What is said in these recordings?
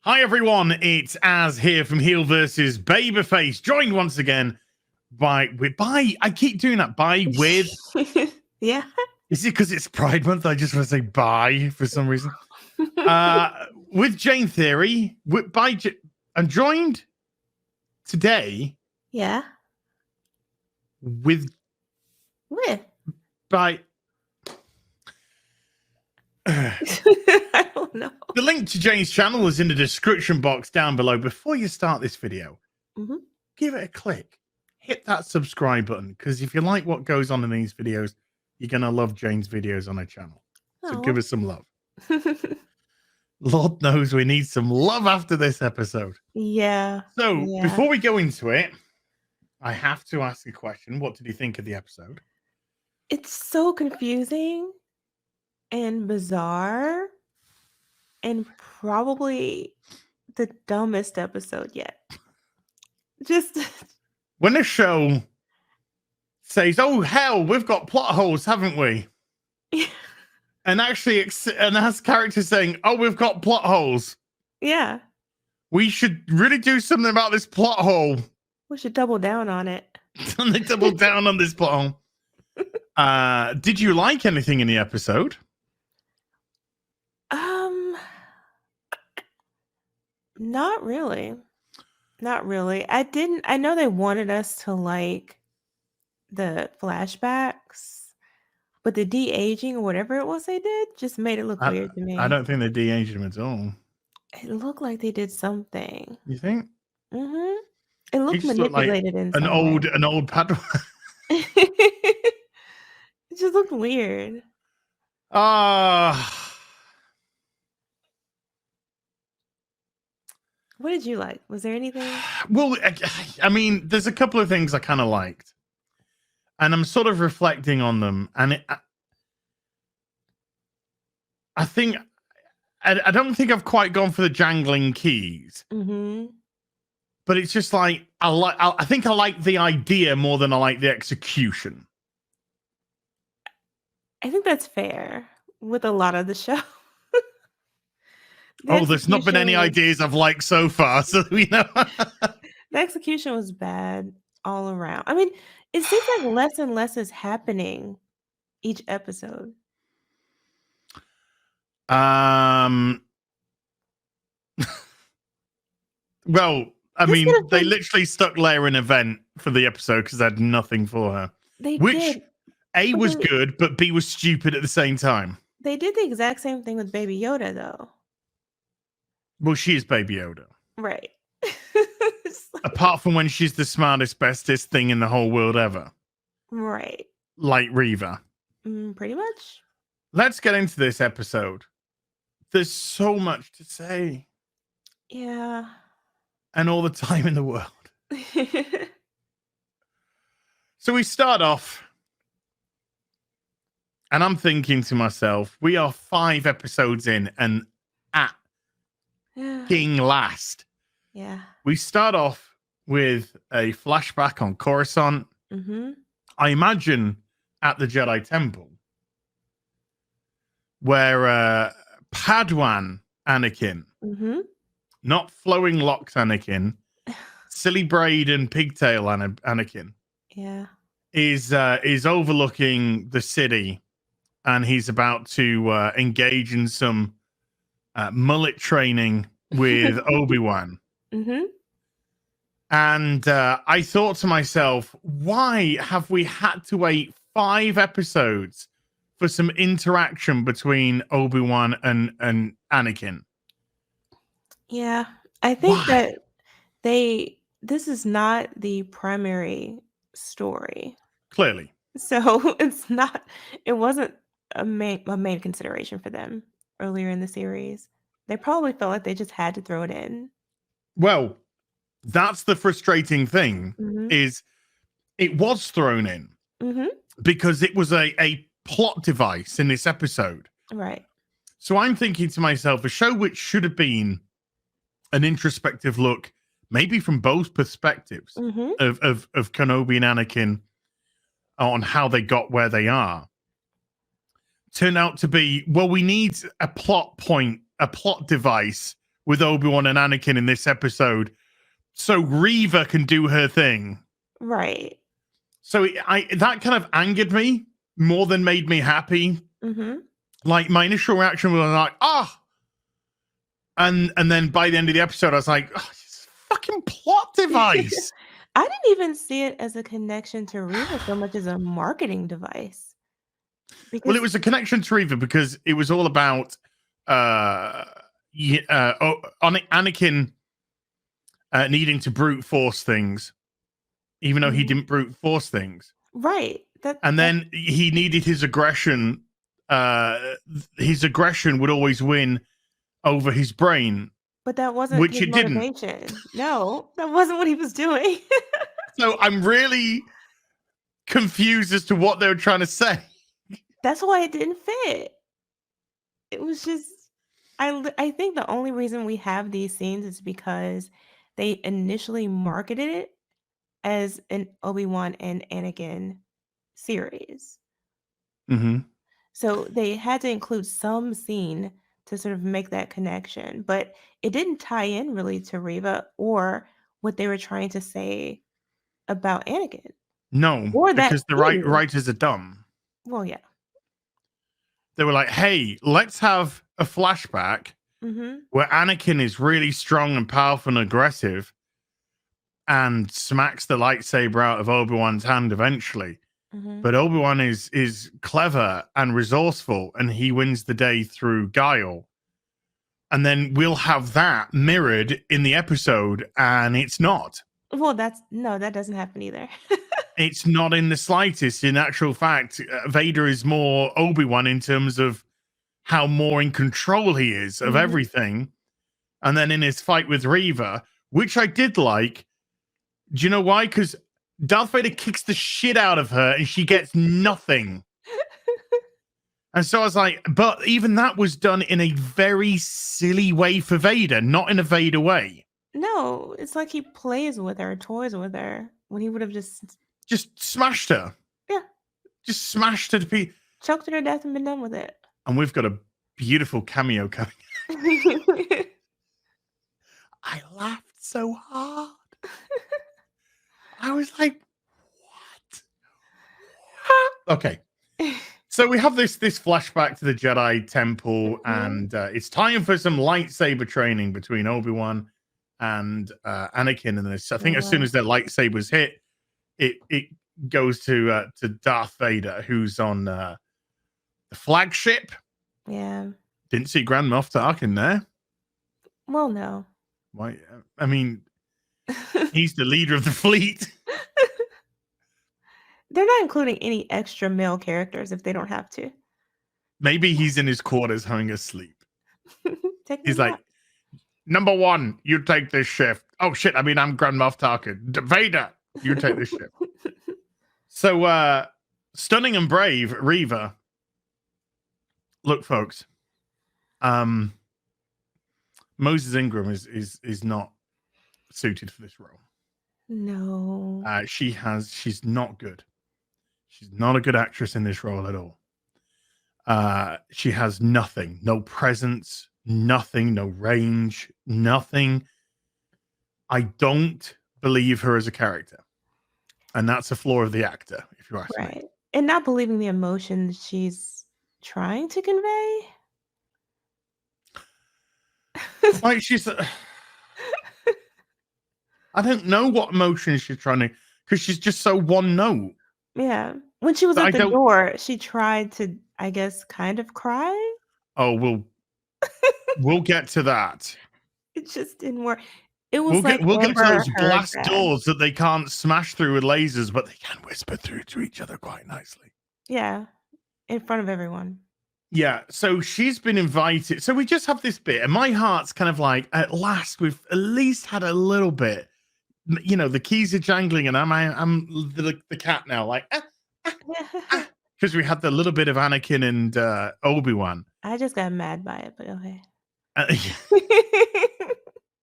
Hi everyone, it's Az here from Heel vs Babyface, joined once again by I keep doing that, Yeah. Is it because it's Pride Month? I just want to say bye for some reason. With Jane Theory, I'm joined today Yeah. with by I don't know. the link to Jane's channel is in the description box down below. Before you start this video, give it a click. Hit that subscribe button, because if you like what goes on in these videos, you're going to love Jane's videos on her channel. So give us some love. Lord knows we need some love after this episode. Yeah. So before we go into it, I have to ask a question. What did you think of the episode? It's so confusing and bizarre and probably the dumbest episode yet. Just when a show says, oh hell, we've got plot holes, haven't we? And actually has characters saying, oh, we've got plot holes. Yeah. We should really do something about this plot hole. We should double down on it. And they double down on this plot hole. Did you like anything in the episode? Not really. Not really. I know they wanted us to like the flashbacks, but the de-aging or whatever it was they did just made it look weird to me. I don't think they de-aged him at all. It looked like they did something. You think? Mm-hmm. It looked manipulated in an old Padawan. It just looked weird. What did you like? Was there anything? Well, I mean, there's a couple of things I kind of liked, and I'm sort of reflecting on them. And I think I don't think I've quite gone for the jangling keys, but it's just like I think I like the idea more than I like the execution. I think that's fair with a lot of the show. There's not been any ideas I've liked so far, so we know. The execution was bad all around. I mean, it seems like less and less is happening each episode. Well, I mean, they literally stuck Leia in an event for the episode because they had nothing for her. Which A was good, but B was stupid at the same time. They did the exact same thing with Baby Yoda, though. Well, she is Baby Yoda. Right. Apart from when she's the smartest, bestest thing in the whole world ever. Right. Like Reva. Pretty much. Let's get into this episode. There's so much to say. Yeah. And all the time in the world. So we start off, and I'm thinking to myself, we are 5 episodes in, and at King last. Yeah. We start off with a flashback on Coruscant. I imagine at the Jedi Temple, where Padawan Anakin, not flowing locks Anakin, silly braid and pigtail Anakin, is overlooking the city, and he's about to engage in some mullet training with Obi Wan. And I thought to myself, why have we had to wait 5 episodes for some interaction between Obi Wan and Anakin? Yeah, I think that this is not the primary story. Clearly. So it wasn't a main consideration for them earlier in the series. They probably felt like they just had to throw it in. Well, that's the frustrating thing, is it was thrown in because it was a plot device in this episode. Right. So I'm thinking to myself, a show which should have been an introspective look, maybe from both perspectives of Kenobi and Anakin on how they got where they are, turned out to be, well, we need a plot point, a plot device with Obi-Wan and Anakin in this episode so Reva can do her thing. Right. So that kind of angered me more than made me happy. Mm-hmm. Like, my initial reaction was like, and then by the end of the episode, I was like, it's a fucking plot device. I didn't even see it as a connection to Reva so much as a marketing device. Well, it was a connection to Reva because it was all about Anakin needing to brute force things, even though he didn't brute force things. Right. And then he needed his aggression. His aggression would always win over his brain. But that wasn't which his it motivation. didn't. No, that wasn't what he was doing. So I'm really confused as to what they were trying to say. That's why it didn't fit. It was just, I think the only reason we have these scenes is because they initially marketed it as an Obi-Wan and Anakin series. Mm-hmm. So they had to include some scene to sort of make that connection, but it didn't tie in really to Reva or what they were trying to say about Anakin. No, or because that the writers are dumb. Well, yeah. They were like, hey, let's have a flashback where Anakin is really strong and powerful and aggressive and smacks the lightsaber out of Obi-Wan's hand eventually. But Obi-Wan is clever and resourceful, and he wins the day through guile. And then we'll have that mirrored in the episode, and it's not. Well, that doesn't happen either. It's not in the slightest. In actual fact, Vader is more Obi-Wan in terms of how more in control he is of everything. And then in his fight with Reva, which I did like, do you know why? Because Darth Vader kicks the shit out of her and she gets nothing. And so I was like, but even that was done in a very silly way for Vader, not in a Vader way. No, it's like he plays with her, toys with her, when he would have just smashed her. Yeah. Just smashed her to pieces. Choked her to death and been done with it. And we've got a beautiful cameo coming. I laughed so hard. I was like, what? Okay. So we have this flashback to the Jedi Temple, and it's time for some lightsaber training between Obi-Wan and Anakin. And this, I think, as soon as their lightsabers hit, it goes to Darth Vader, who's on the flagship. Yeah. Didn't see Grand Moff Tarkin there. Well, no. Why? I mean, he's the leader of the fleet. They're not including any extra male characters if they don't have to. Maybe he's in his quarters having a sleep. He's like, out. Number 1, you take this shift. Oh, shit. I mean, I'm Grand Moff Tarkin. Vader, you take this shift. So, stunning and brave, Reva. Look, folks. Moses Ingram is not suited for this role. No. She's not good. She's not a good actress in this role at all. She has nothing, no presence, nothing, no range, nothing. I don't believe her as a character. And that's a flaw of the actor, if you ask me. And not believing the emotion she's trying to convey. Like I don't know what emotion she's trying to, because she's just so one note. Yeah. When she was at the door, she tried to, I guess, kind of cry. Oh, we'll get to that. It just didn't work. It was we'll get to those blast doors that they can't smash through with lasers, but they can whisper through to each other quite nicely. Yeah. In front of everyone. Yeah, so she's been invited. So we just have this bit, and my heart's kind of like, at last, we've at least had a little bit. You know, the keys are jangling, and I'm the cat now, like, because we had the little bit of Anakin and Obi-Wan. I just got mad by it, but okay.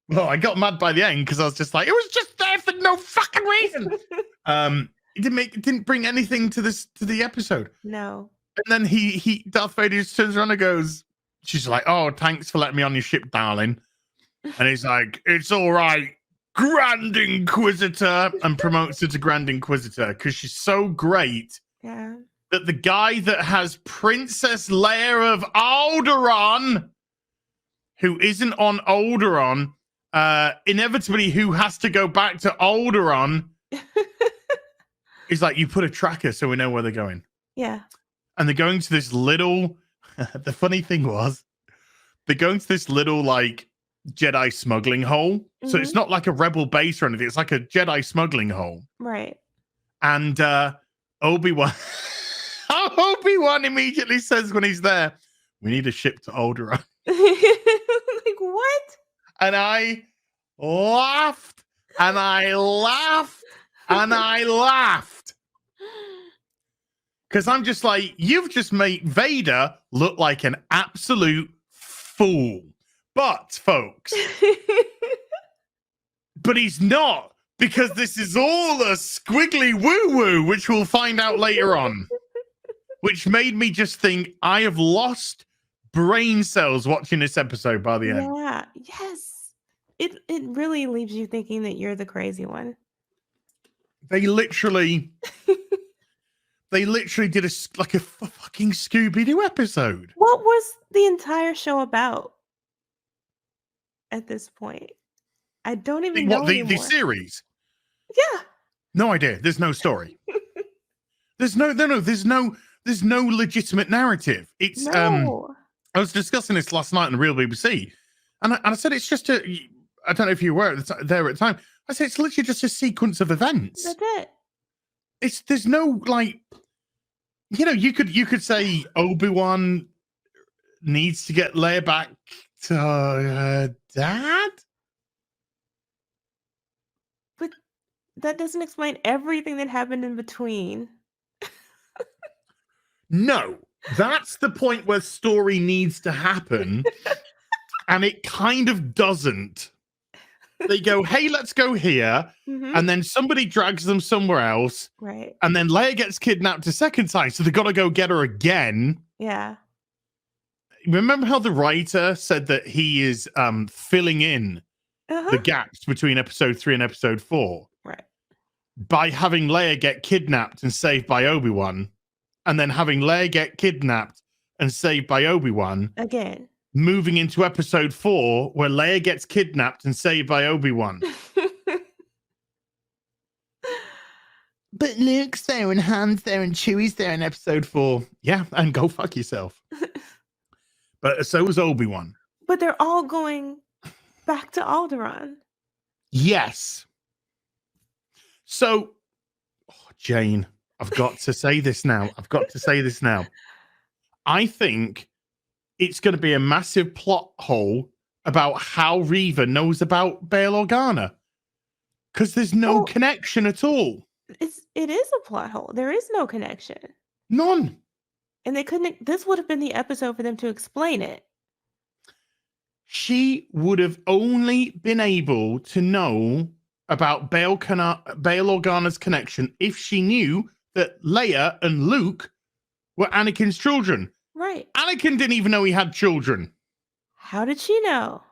Well, I got mad by the end because I was just like, it was just there for no fucking reason. It didn't bring anything to the episode. No. And then Darth Vader just turns around and goes, she's like, oh, thanks for letting me on your ship, darling. And he's like, it's all right, Grand Inquisitor, and promotes her to Grand Inquisitor because she's so great that the guy that has Princess Leia of Alderaan, who isn't on Alderaan, inevitably who has to go back to Alderaan, is like, you put a tracker so we know where they're going. Yeah. And they're going to this little, the funny thing was, they're going to this little, like, Jedi smuggling hole. So it's not like a rebel base or anything. It's like a Jedi smuggling hole. Right. And Obi-Wan immediately says when he's there, we need a ship to Alderaan. Like, what? And I laughed and I laughed and I laughed. Because I'm just like, you've just made Vader look like an absolute fool. But, folks, but he's not, because this is all a squiggly woo-woo, which we'll find out later on. Which made me just think, I have lost brain cells watching this episode by the end. Yeah, yes. It really leaves you thinking that you're the crazy one. They literally did a fucking Scooby-Doo episode. What was the entire show about at this point? I don't even know anymore. The series? Yeah. No idea. There's no story. There's no legitimate narrative. It's no. I was discussing this last night on the Real BBC, and I said it's just I don't know if you were there at the time. I said it's literally just a sequence of events. That's it. There's no, like, you know, you could say Obi-Wan needs to get Leia back to her dad, but that doesn't explain everything that happened in between. No, that's the point where story needs to happen, and it kind of doesn't. They go, hey, let's go here, and then somebody drags them somewhere else, right? And then Leia gets kidnapped a second time, so they've got to go get her again. Yeah. Remember how the writer said that he is filling in the gaps between episode 3 and episode 4, right? By having Leia get kidnapped and saved by Obi-Wan, and then having Leia get kidnapped and saved by Obi-Wan again. Moving into episode 4, where Leia gets kidnapped and saved by Obi-Wan. But Luke's there and Han's there and Chewie's there in episode 4. Yeah, and go fuck yourself. But so was Obi-Wan. But they're all going back to Alderaan. Yes. So, Jane, I've got to say this now. I think it's going to be a massive plot hole about how Reva knows about Bail Organa. Because there's no connection at all. It is a plot hole. There is no connection. None. And they couldn't. This would have been the episode for them to explain it. She would have only been able to know about Bail Organa's connection if she knew that Leia and Luke were Anakin's children. Right. Anakin didn't even know he had children. How did she know?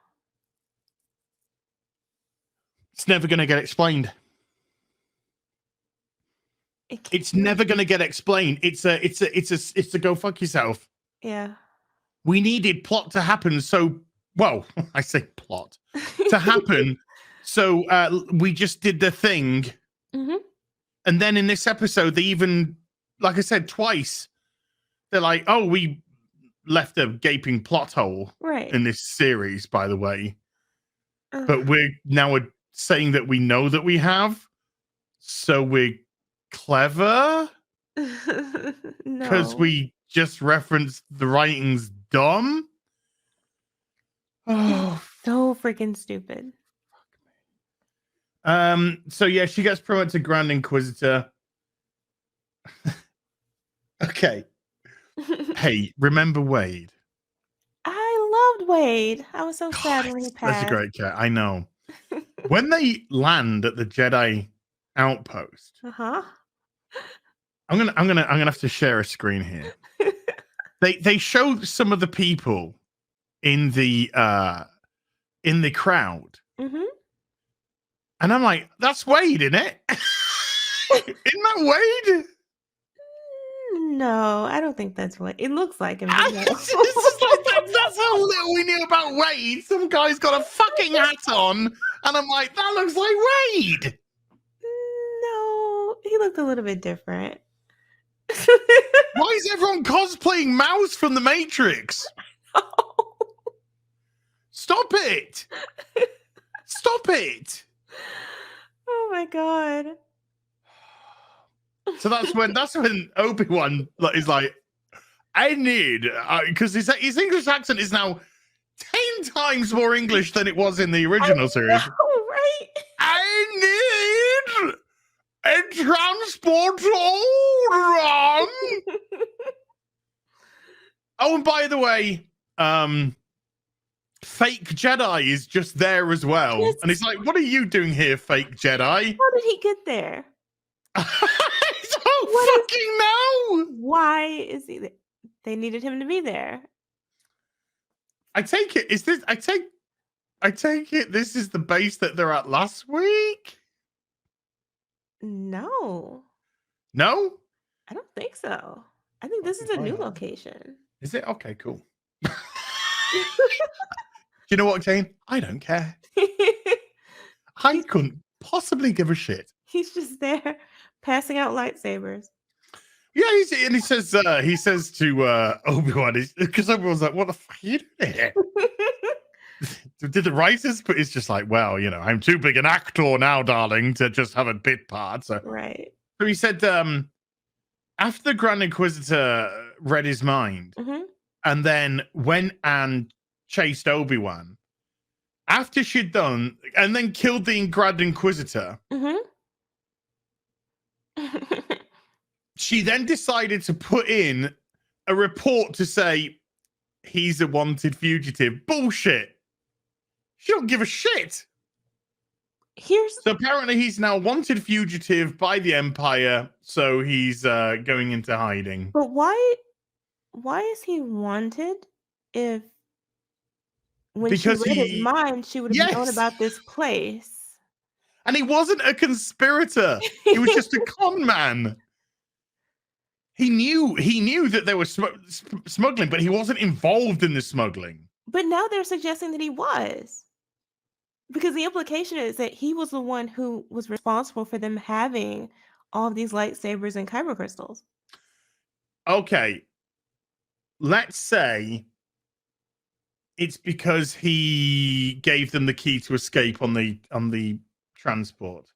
It's never going to get explained. It's never going to get explained. It's a go fuck yourself. Yeah. We needed plot to happen. So, well, I say plot to happen. So we just did the thing. Mm-hmm. And then in this episode, they even, like I said, twice, they're like, oh, we left a gaping plot hole in this series, by the way. But we're now saying that we know that we have. So we're clever. Because we just referenced the writing's dumb. Oh, so freaking stupid. So yeah, she gets promoted to Grand Inquisitor. Okay. Hey, remember Wade? I loved Wade. I was so sad when he passed. That's a great cat. I know. When they land at the Jedi outpost, I'm gonna have to share a screen here. They show some of the people in the in the crowd. Mm-hmm. And I'm like, that's Wade, isn't it? Isn't that Wade? No, I don't think that's what it looks like him. But no. It's just like, that's how little we knew about Wade. Some guy's got a fucking hat on, and I'm like, that looks like Wade. No, he looked a little bit different. Why is everyone cosplaying Mouse from the Matrix? Stop it! Stop it! Oh my god. So that's when Obi Wan is like, I need, because his English accent is now 10 times more English than it was in the original series. Oh, right. I need a transport run. Oh, and by the way, fake Jedi is just there as well. Yes. And he's like, what are you doing here, fake Jedi? How did he get there? I don't fucking know. Why is he there? They needed him to be there. I take it. I take it this is the base that they're at last week? No. No? I don't think so. I think this is a new location. Is it? Okay, cool. Do you know what, Jane? I don't care. I couldn't possibly give a shit. He's just there passing out lightsabers. Yeah, he says to Obi-Wan, because everyone's like, what the fuck are you doing here? Did the writers, but it's just like, well, you know, I'm too big an actor now, darling, to just have a bit part. So, right. So he said, after the Grand Inquisitor read his mind, and then went and chased Obi-Wan, after she'd done, and then killed the Grand Inquisitor, she then decided to put in a report to say he's a wanted fugitive. Bullshit. She don't give a shit. So apparently he's now a wanted fugitive by the Empire, so he's going into hiding. But why is he wanted if when she read his mind, she would have known about this place? And he wasn't a conspirator. He was just a con man. He knew that they were smuggling, but he wasn't involved in the smuggling. But now they're suggesting that he was. Because the implication is that he was the one who was responsible for them having all of these lightsabers and kyber crystals. Okay. Let's say it's because he gave them the key to escape on the transport.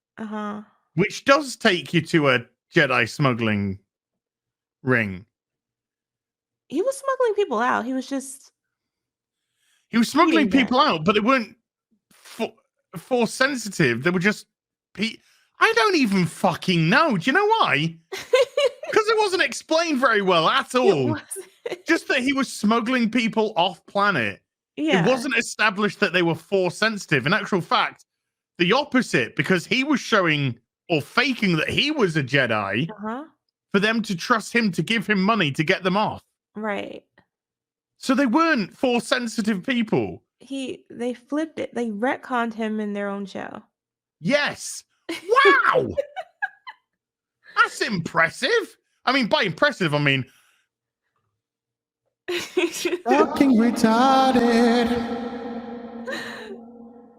Which does take you to a Jedi smuggling ring. He was smuggling people out. He was smuggling people out, but they weren't force sensitive. They were just I don't even fucking know. Do you know why? Because it wasn't explained very well at all. Just that he was smuggling people off planet. It wasn't established that they were force sensitive. In actual fact, the opposite, because he was showing or faking that he was a Jedi for them to trust him to give him money to get them off. Right. So they weren't force sensitive people. They flipped it. They retconned him in their own show. Yes. Wow. That's impressive. I mean, by impressive, I mean fucking retarded.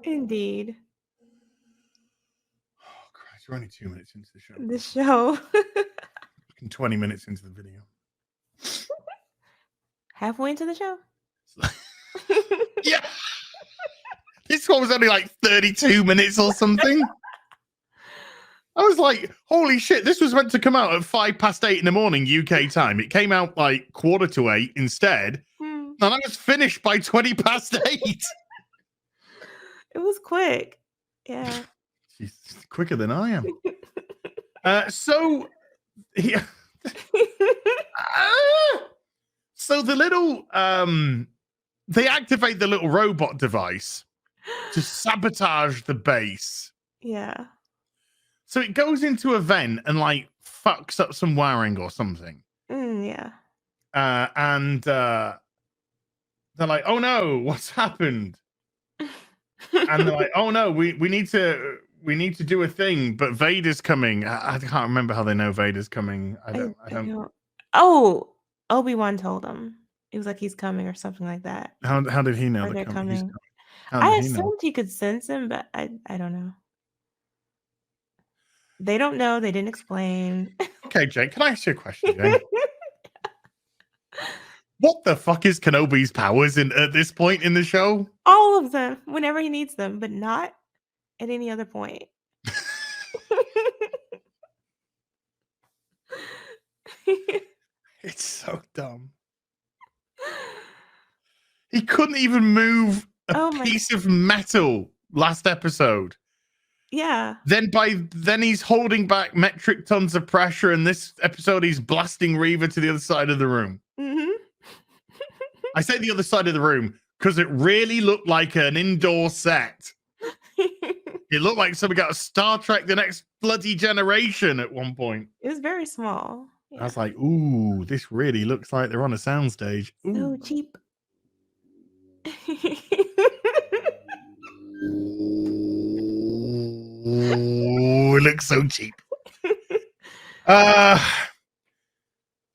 Indeed. Oh Christ, we're only 2 minutes into the show. The show. 20 minutes into the video. Halfway into the show. Yeah. This one was only like 32 minutes or something. I was like, holy shit, this was meant to come out at 8:05 in the morning UK time. It came out like 8:15 instead. And I was finished by 8:20. It was quick. Yeah. She's quicker than I am. So the little they activate the little robot device to sabotage the base. Yeah. So it goes into a vent and like fucks up some wiring or something. Yeah. And they're like, oh no, what's happened? And they're like, "Oh no, we need to do a thing, but Vader's coming." I can't remember how they know Vader's coming. I don't. Oh, Obi Wan told him. He was like, he's coming or something like that. How did he know they're coming? I assumed he could sense him, but I don't know. They don't know. They didn't explain. Okay, Jake, can I ask you a question, Jake? What the fuck is Kenobi's powers at this point in the show? All of them, whenever he needs them, but not at any other point. It's so dumb. He couldn't even move a piece of metal last episode. Yeah. Then he's holding back metric tons of pressure, and this episode he's blasting Reva to the other side of the room. Mm-hmm. I say the other side of the room because it really looked like an indoor set. It looked like somebody got a Star Trek The Next Bloody Generation at one point. It was very small. Yeah. I was like, ooh, this really looks like they're on a soundstage. So cheap. Ooh, it looks so cheap.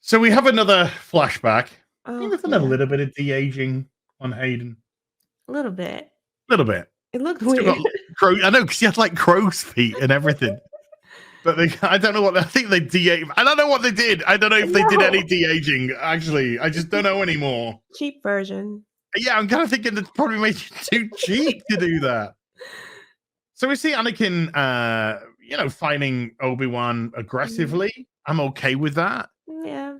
So we have another flashback. I think there's a little bit of de-aging on Hayden. A little bit. It looked weird. I know, because he had like crow's feet and everything. But I don't know what I think they de-aged. I don't know what they did. I don't know if they did any de-aging. Actually, I just don't know anymore. Cheap version. Yeah, I'm kind of thinking that probably made it too cheap to do that. So we see Anakin, fighting Obi-Wan aggressively. I'm okay with that. Yeah.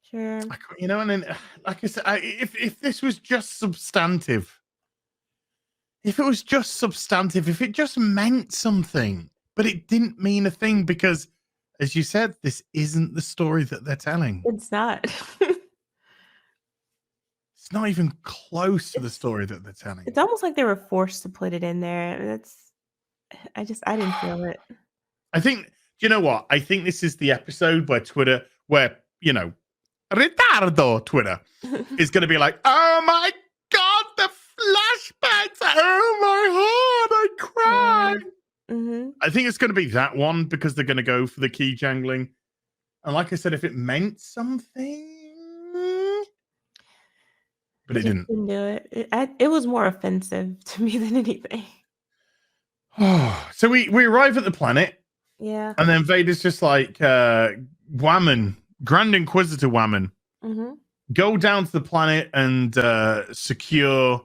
Sure. And then, like I said, if this was just substantive, if it just meant something, but it didn't mean a thing because, as you said, this isn't the story that they're telling. It's not. It's not even close to the story that they're telling. It's almost like they were forced to put it in there. I didn't feel it. I think, you know what? I think this is the episode where Retardo Twitter is going to be like, oh my God, the flashbacks. Oh my heart, I cried. Mm-hmm. I think it's going to be that one because they're going to go for the key jangling. And like I said, if it meant something, but it didn't do it. It was more offensive to me than anything. So we arrive at the planet. Yeah. And then Vader's just like, Whammon, Grand Inquisitor Whammon, go down to the planet and secure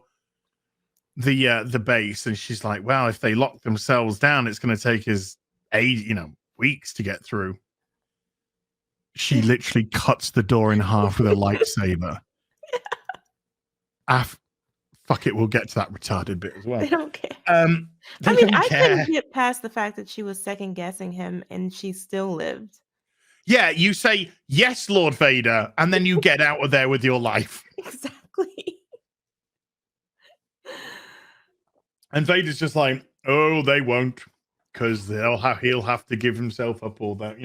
the base. And she's like, well, if they lock themselves down, it's going to take us weeks to get through. She literally cuts the door in half with a lightsaber. Fuck it, we'll get to that retarded bit as well. They don't care. I couldn't get past the fact that she was second guessing him and she still lived. Yeah, you say, yes, Lord Vader, and then you get out of there with your life. Exactly. And Vader's just like, oh, they won't, because he'll have to give himself up all that,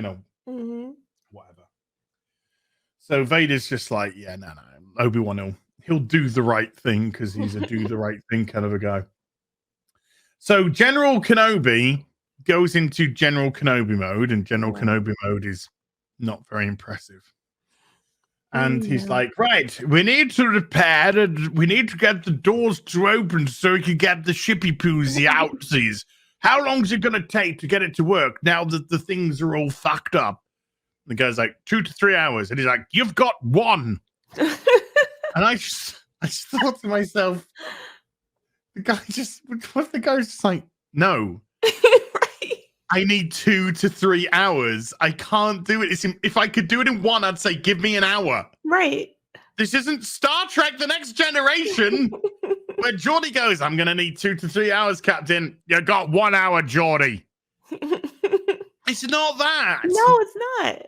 whatever. So Vader's just like, yeah, no, Obi-Wan he'll do the right thing because he's a do the right thing kind of a guy. So General Kenobi goes into General Kenobi mode, and General Kenobi mode is not very impressive. And he's like, right, we need to repair and we need to get the doors to open so we can get the shippy poosy outsies. How long is it going to take to get it to work now that the things are all fucked up? And the guy's like, 2 to 3 hours. And he's like, you've got 1. And I just thought to myself, what if the guy's just like, no, right. I need 2 to 3 hours. I can't do it. If I could do it in 1, I'd say, give me an hour. Right. This isn't Star Trek The Next Generation where Geordie goes, I'm going to need 2 to 3 hours, Captain. You got 1 hour, Geordie. It's not that. No, it's not.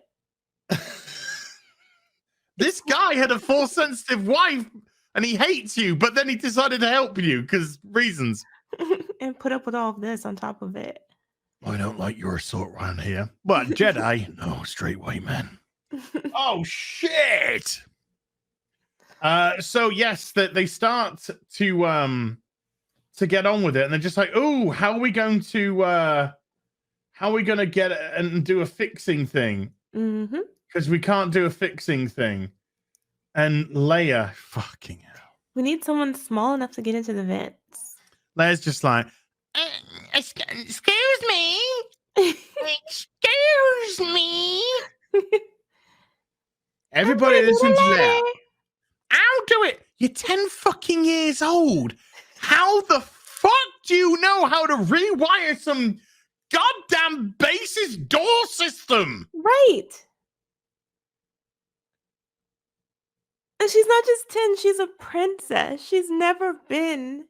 This guy had a Force-sensitive wife and he hates you, but then he decided to help you because reasons. And put up with all of this on top of it. I don't like your sort around here. But Jedi, no, straight white man. Oh, shit. So, yes, they start to to get on with it, and they're just like, oh, how are we going to get it and do a fixing thing? Because we can't do a fixing thing. And Leia, fucking hell. We need someone small enough to get into the vents. Leia's just like, excuse me. Excuse me. Everybody listen to that. I'll do it. You're 10 fucking years old. How the fuck do you know how to rewire some goddamn base's door system? Right. And she's not just 10, she's a princess. She's never been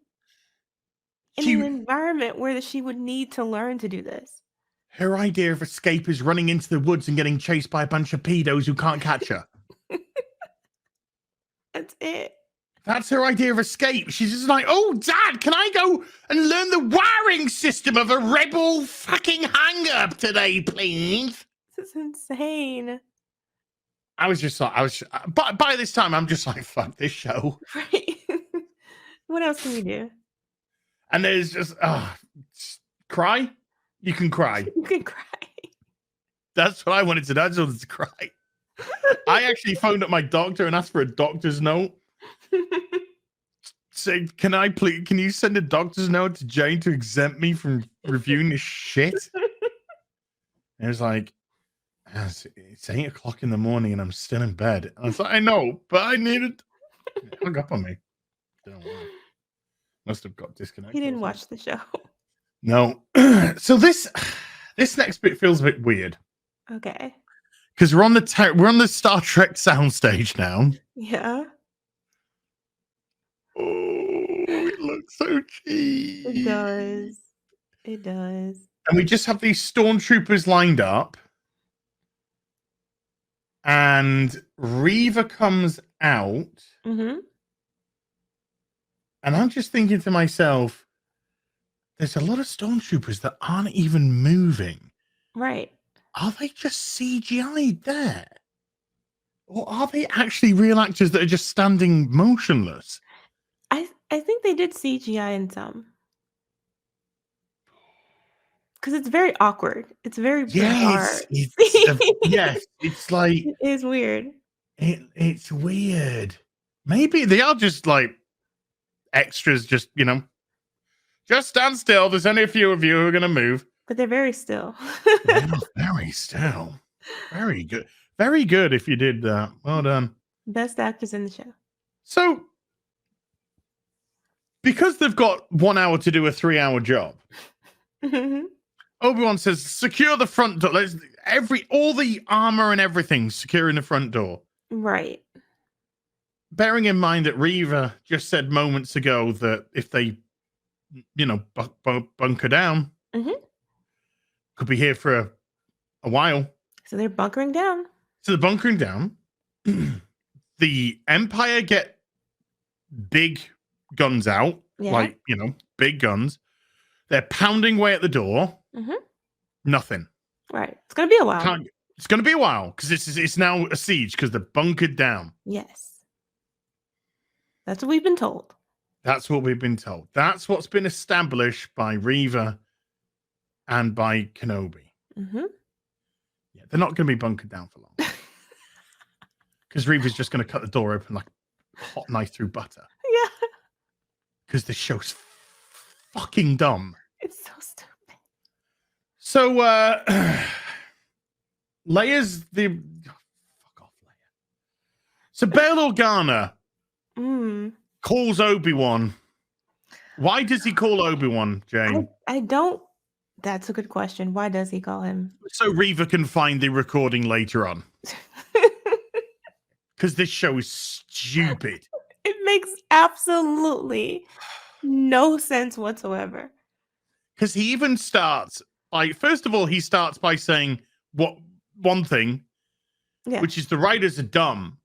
in an environment where she would need to learn to do this. Her idea of escape is running into the woods and getting chased by a bunch of pedos who can't catch her. That's it. That's her idea of escape. She's just like, oh, Dad, can I go and learn the wiring system of a rebel fucking hang-up today, please? This is insane. By this time, I'm just like, fuck this show. Right. What else can we do? And there's just, cry? You can cry. You can cry. That's what I wanted to do. I just wanted to cry. I actually phoned up my doctor and asked for a doctor's note. Say, can you send a doctor's note to Jane to exempt me from reviewing this shit? And it was like, it's 8 o'clock in the morning and I'm still in bed. And I was like, I know, but I needed. It hung up on me. Don't know. Must have got disconnected. He didn't watch the show. No. So this next bit feels a bit weird. Okay. Because we're on the Star Trek soundstage now. Yeah. Oh, it looks so cheap. It does. It does. And we just have these stormtroopers lined up. And Reva comes out. Mm-hmm. And I'm just thinking to myself, there's a lot of stormtroopers that aren't even moving. Right. Are they just CGI'd there? Or are they actually real actors that are just standing motionless? I think they did CGI in some. Because it's very awkward. It's very bizarre. Yes, it's like... It is weird. It's weird. Maybe they are just like extras, just stand still. There's only a few of you who are going to move. But they're very still. They're very still. Very good. Very good if you did that. Well done. Best actors in the show. So, because they've got 1 hour to do a 3-hour job, Obi-Wan says, secure the front door. All the armor and everything securing the front door. Right. Bearing in mind that Reva just said moments ago that if they, bunker down, could be here for a while. So they're bunkering down. So they're bunkering down. The Empire get big guns out, big guns. They're pounding away at the door. Nothing. Right. It's going to be a while. It's going to be a while because it's now a siege because they're bunkered down. Yes. That's what we've been told. That's what we've been told. That's what's been established by Reva and by Kenobi. Yeah, they're not going to be bunkered down for long. Because Reva's just going to cut the door open like a hot knife through butter. Yeah. Because this show's fucking dumb. It's so stupid. So, Leia's the... fuck off, Leia. So, Bail Organa calls Obi-Wan. Why does he call Obi-Wan, Jane? I don't... That's a good question. Why does he call him? So Reva can find the recording later on. Because this show is stupid. It makes absolutely no sense whatsoever. Because he even starts... first of all, he starts by saying one thing, which is the writers are dumb.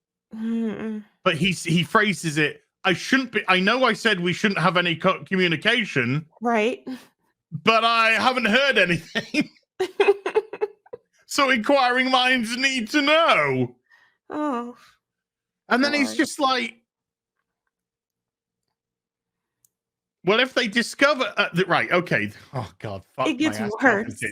But he phrases it, I know I said we shouldn't have any communication. Right. But I haven't heard anything. So inquiring minds need to know. Oh. And then he's just like, Well, if they discover right, okay. Oh God, fuck It gets my ass worse.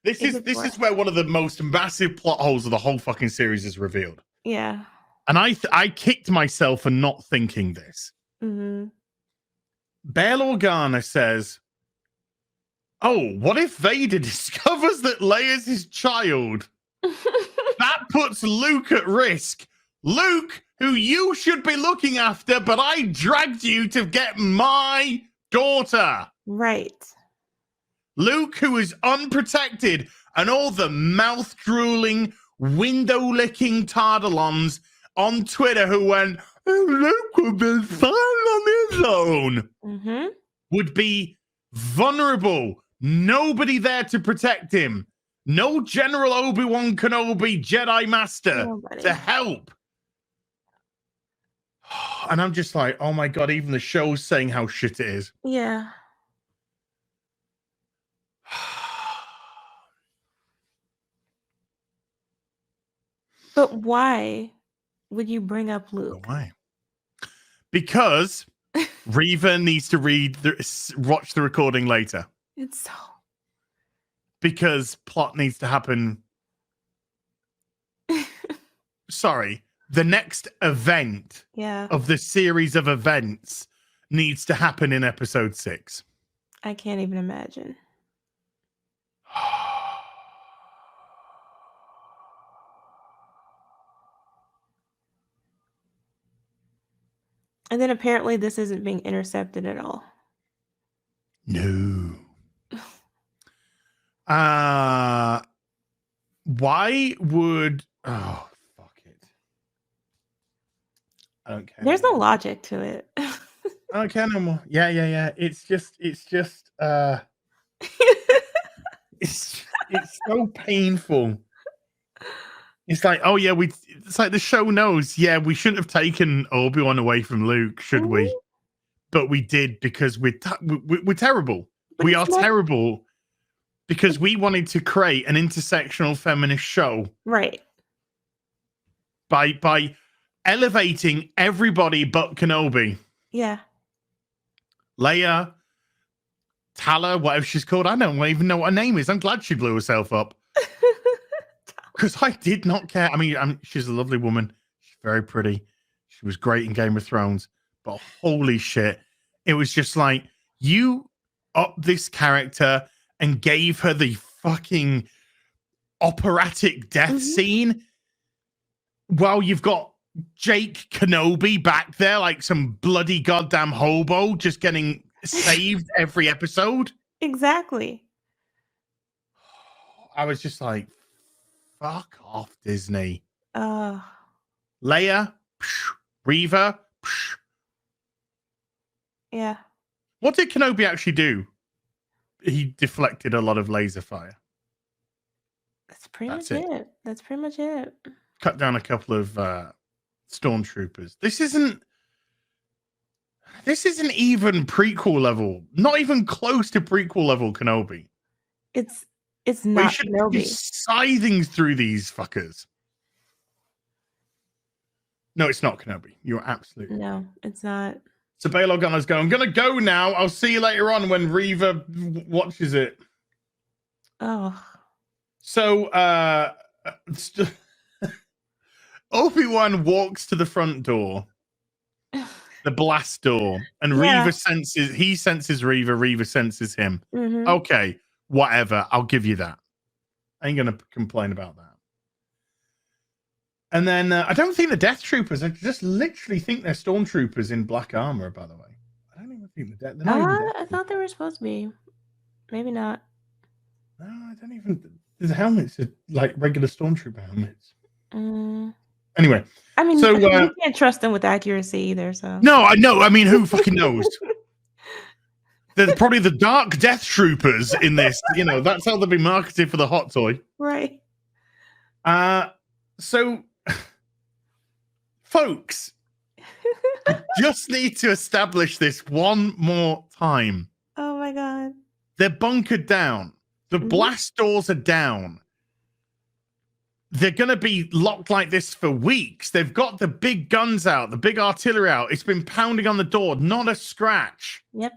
This is where one of the most massive plot holes of the whole fucking series is revealed. Yeah. And I kicked myself for not thinking this. Mm-hmm. Bail Organa says, "Oh, what if Vader discovers that Leia's his child? That puts Luke at risk. Luke, who you should be looking after, but I dragged you to get my daughter." Right. Luke, who is unprotected, and all the mouth-drooling, window-licking Tardalons on Twitter who went, "Oh, Luke would be fine on his own," Mm-hmm. would be vulnerable. Nobody there to protect him. No General Obi Wan Kenobi, Jedi Master, to help. And I'm just like, oh my God, even the show's saying how shit it is. Yeah. But why would you bring up Luke? Why? Because Reva needs to watch the recording later. It's so... Because plot needs to happen. Sorry. The next event of the series of events needs to happen in episode 6. I can't even imagine. And then apparently this isn't being intercepted at all. No. Why would... Oh, fuck it. I don't care. There's no logic to it. I don't care no more. Yeah. It's just it's so painful. It's like, oh yeah, it's like the show knows, yeah, we shouldn't have taken Obi-Wan away from Luke, should we? But we did because we're terrible. But we are terrible because we wanted to create an intersectional feminist show. Right. By elevating everybody but Kenobi. Yeah. Leia, Tala, whatever she's called. I don't even know what her name is. I'm glad she blew herself up. Because I did not care. I mean, she's a lovely woman. She's very pretty. She was great in Game of Thrones. But holy shit. It was just like, you upped this character and gave her the fucking operatic death scene while you've got Jake Kenobi back there like some bloody goddamn hobo just getting saved every episode. Exactly. I was just like, fuck off, Disney. Leia, Reva. Yeah. What did Kenobi actually do? He deflected a lot of laser fire. That's pretty much it. That's pretty much it. Cut down a couple of stormtroopers. This isn't even prequel level. Not even close to prequel level Kenobi. It's not. We should be scything through these fuckers. No, it's not Kenobi. You're absolutely no. It's not. So Bail Organa's going, I'm gonna go now. I'll see you later on when Reva watches it. Oh. So Obi-Wan walks to the front door, the blast door, and Reva senses Reva, Reva senses him. Okay, whatever. I'll give you that. I ain't gonna complain about that. And then I don't think the Death Troopers. I just literally think they're stormtroopers in black armor. By the way, I don't even think they're not even Death I thought they were supposed to be. Maybe not. No, I don't even. The helmets are like regular stormtrooper helmets. Anyway, I mean, so you can't trust them with accuracy either. So no, I know. I mean, who fucking knows? They're probably the Dark Death Troopers in this. You know, that's how they'll be marketed for the hot toy, right? So, folks, I just need to establish this one more time. Oh my god. They're bunkered down. The blast doors are down. They're going to be locked like this for weeks. They've got the big guns out, the big artillery out. It's been pounding on the door. Not a scratch. Yep.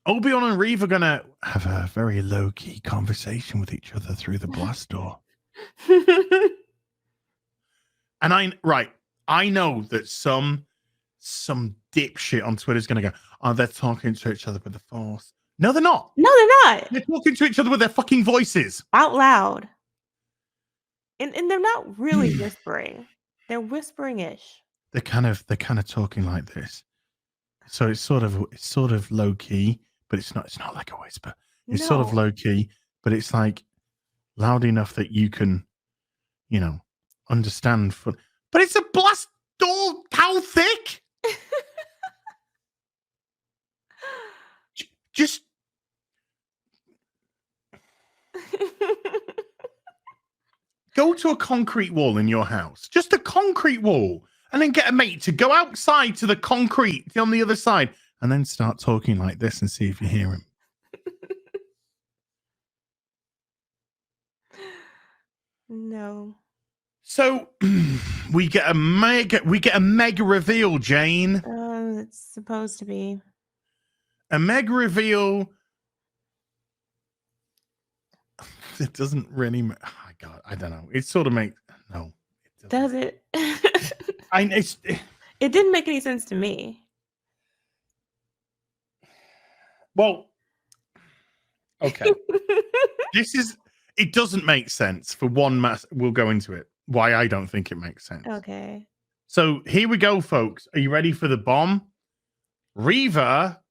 Obi Wan and Reva are gonna have a very low key conversation with each other through the blast door. And I know that some dipshit on Twitter is gonna go, oh, they're talking to each other with the Force. No, they're not. No, they're not. They're talking to each other with their fucking voices. Out loud. And they're not really whispering. They're whispering-ish. They're kind of talking like this. So it's sort of low key, but it's not like a whisper. It's sort of low key, but it's like loud enough that you can, understand. But it's a blast door. How thick? Just go to a concrete wall in your house, just a concrete wall, and then get a mate to go outside to the concrete on the other side and then start talking like this and see if you hear him. No. So we get a mega reveal, Jane. It's supposed to be. A mega reveal. It doesn't really. Oh my God, I don't know. It sort of makes no. It does it? It didn't make any sense to me. Well, okay. It doesn't make sense for one mass. We'll go into it. Why I don't think it makes sense. Okay. So here we go, folks. Are you ready for the bomb? Reva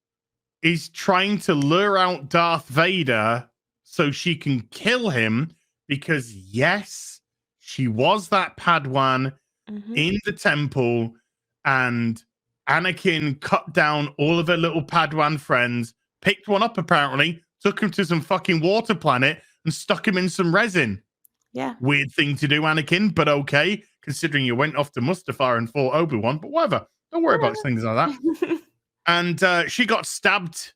is trying to lure out Darth Vader so she can kill him because, yes, she was that Padawan in the temple and Anakin cut down all of her little Padawan friends, picked one up apparently, took him to some fucking water planet and stuck him in some resin. Yeah. Weird thing to do, Anakin, but okay, considering you went off to Mustafar and fought Obi-Wan, but whatever. Don't worry about things like that. And she got stabbed.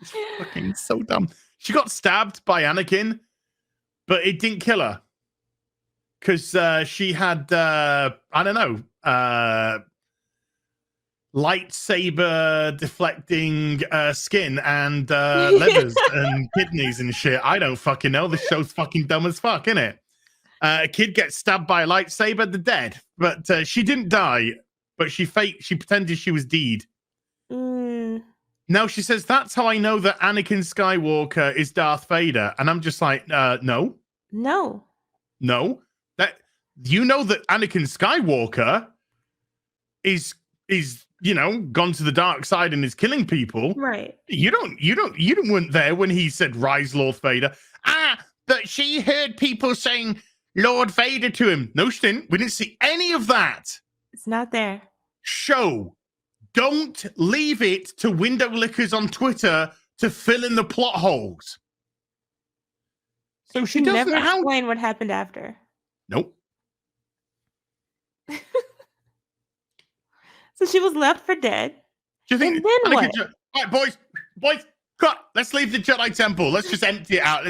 It's fucking so dumb. She got stabbed by Anakin, but it didn't kill her. Because she had, lightsaber deflecting skin and levers and kidneys and shit. I don't fucking know. This show's fucking dumb as fuck, isn't it? A kid gets stabbed by a lightsaber, they're dead. But she didn't die, but she pretended she was dead. Now she says, that's how I know that Anakin Skywalker is Darth Vader. And I'm just like, no. No. That you know that Anakin Skywalker is gone to the dark side and is killing people. Right. You weren't there when he said, rise, Lord Vader. But she heard people saying Lord Vader to him. No, she didn't. We didn't see any of that. It's not there. Don't leave it to window lickers on Twitter to fill in the plot holes. So she doesn't never explain what happened after. Nope. So she was left for dead. Do you think? And then what? All right, boys, cut. Let's leave the Jedi Temple. Let's just empty it out.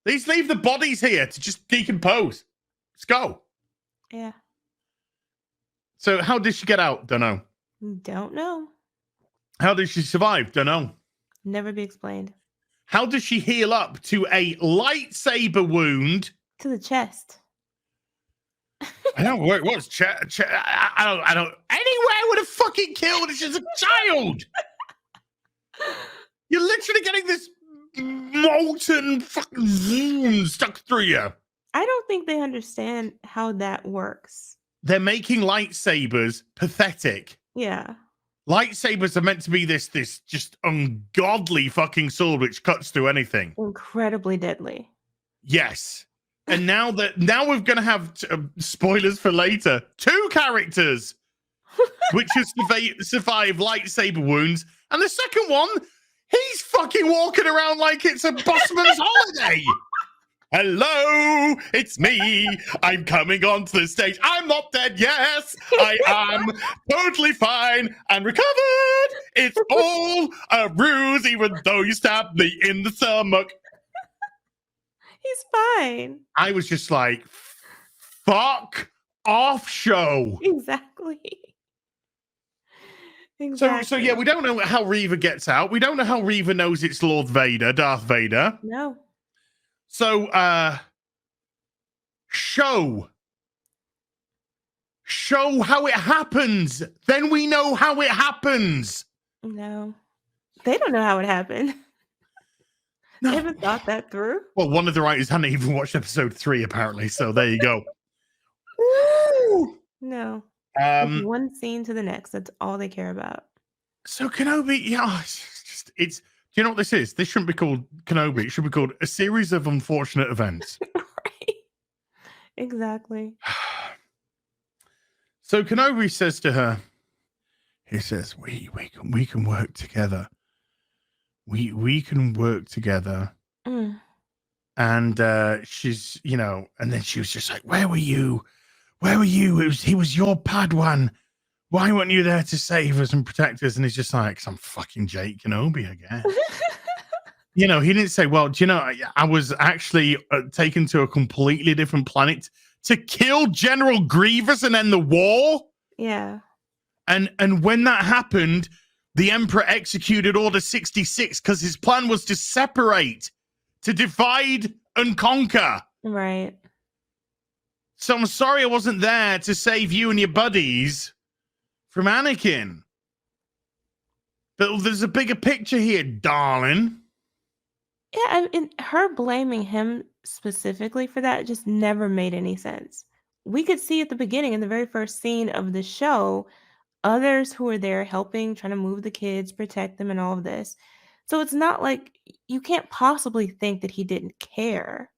Let's leave the bodies here to just decompose. Let's go. Yeah. So how did she get out? Don't know. Don't know. How did she survive? Don't know. Never be explained. How does she heal up to a lightsaber wound? To the chest. I don't know where it was. I don't. Anywhere would have fucking killed. She's a child. You're literally getting this molten fucking zoom stuck through you. I don't think they understand how that works. They're making lightsabers pathetic. Yeah. Lightsabers are meant to be this just ungodly fucking sword which cuts through anything. Incredibly deadly. Yes. And now we're going to have spoilers for later. 2 characters which have survived lightsaber wounds. And the second one, he's fucking walking around like it's a busman's holiday. Hello, it's me. I'm coming onto the stage. I'm not dead. Yes, I am totally fine and recovered. It's all a ruse, even though you stabbed me in the stomach. He's fine. I was just like, fuck off, show. Exactly. So yeah, Exactly. we don't know how Reva gets out. We don't know how Reva knows it's Darth Vader. No. So show how it happens. Then we know how it happens. No. They don't know how it happened. No. They haven't thought that through. Well, one of the writers hadn't even watched episode 3, apparently. So there you go. Woo! No. It's one scene to the next. That's all they care about. So Kenobi, yeah, it's do you know what this is? This shouldn't be called Kenobi. It should be called a series of unfortunate events. Right. Exactly. So Kenobi says to her, he says, we can work together. We can work together. Mm. And she's, you know, and then she was just like, where were you? Where were you? He was your Padawan. Why weren't you there to save us and protect us? And he's just like, I'm fucking Jake Kenobi, I guess. You know, he didn't say, well, do you know, I was actually taken to a completely different planet to kill General Grievous and end the war. Yeah. And when that happened, the Emperor executed Order 66 because his plan was to separate, to divide and conquer. Right. So I'm sorry I wasn't there to save you and your buddies from Anakin. But there's a bigger picture here, darling. Yeah, and her blaming him specifically for that just never made any sense. We could see at the beginning, in the very first scene of the show, others who were there helping, trying to move the kids, protect them, and all of this. So it's not like you can't possibly think that he didn't care.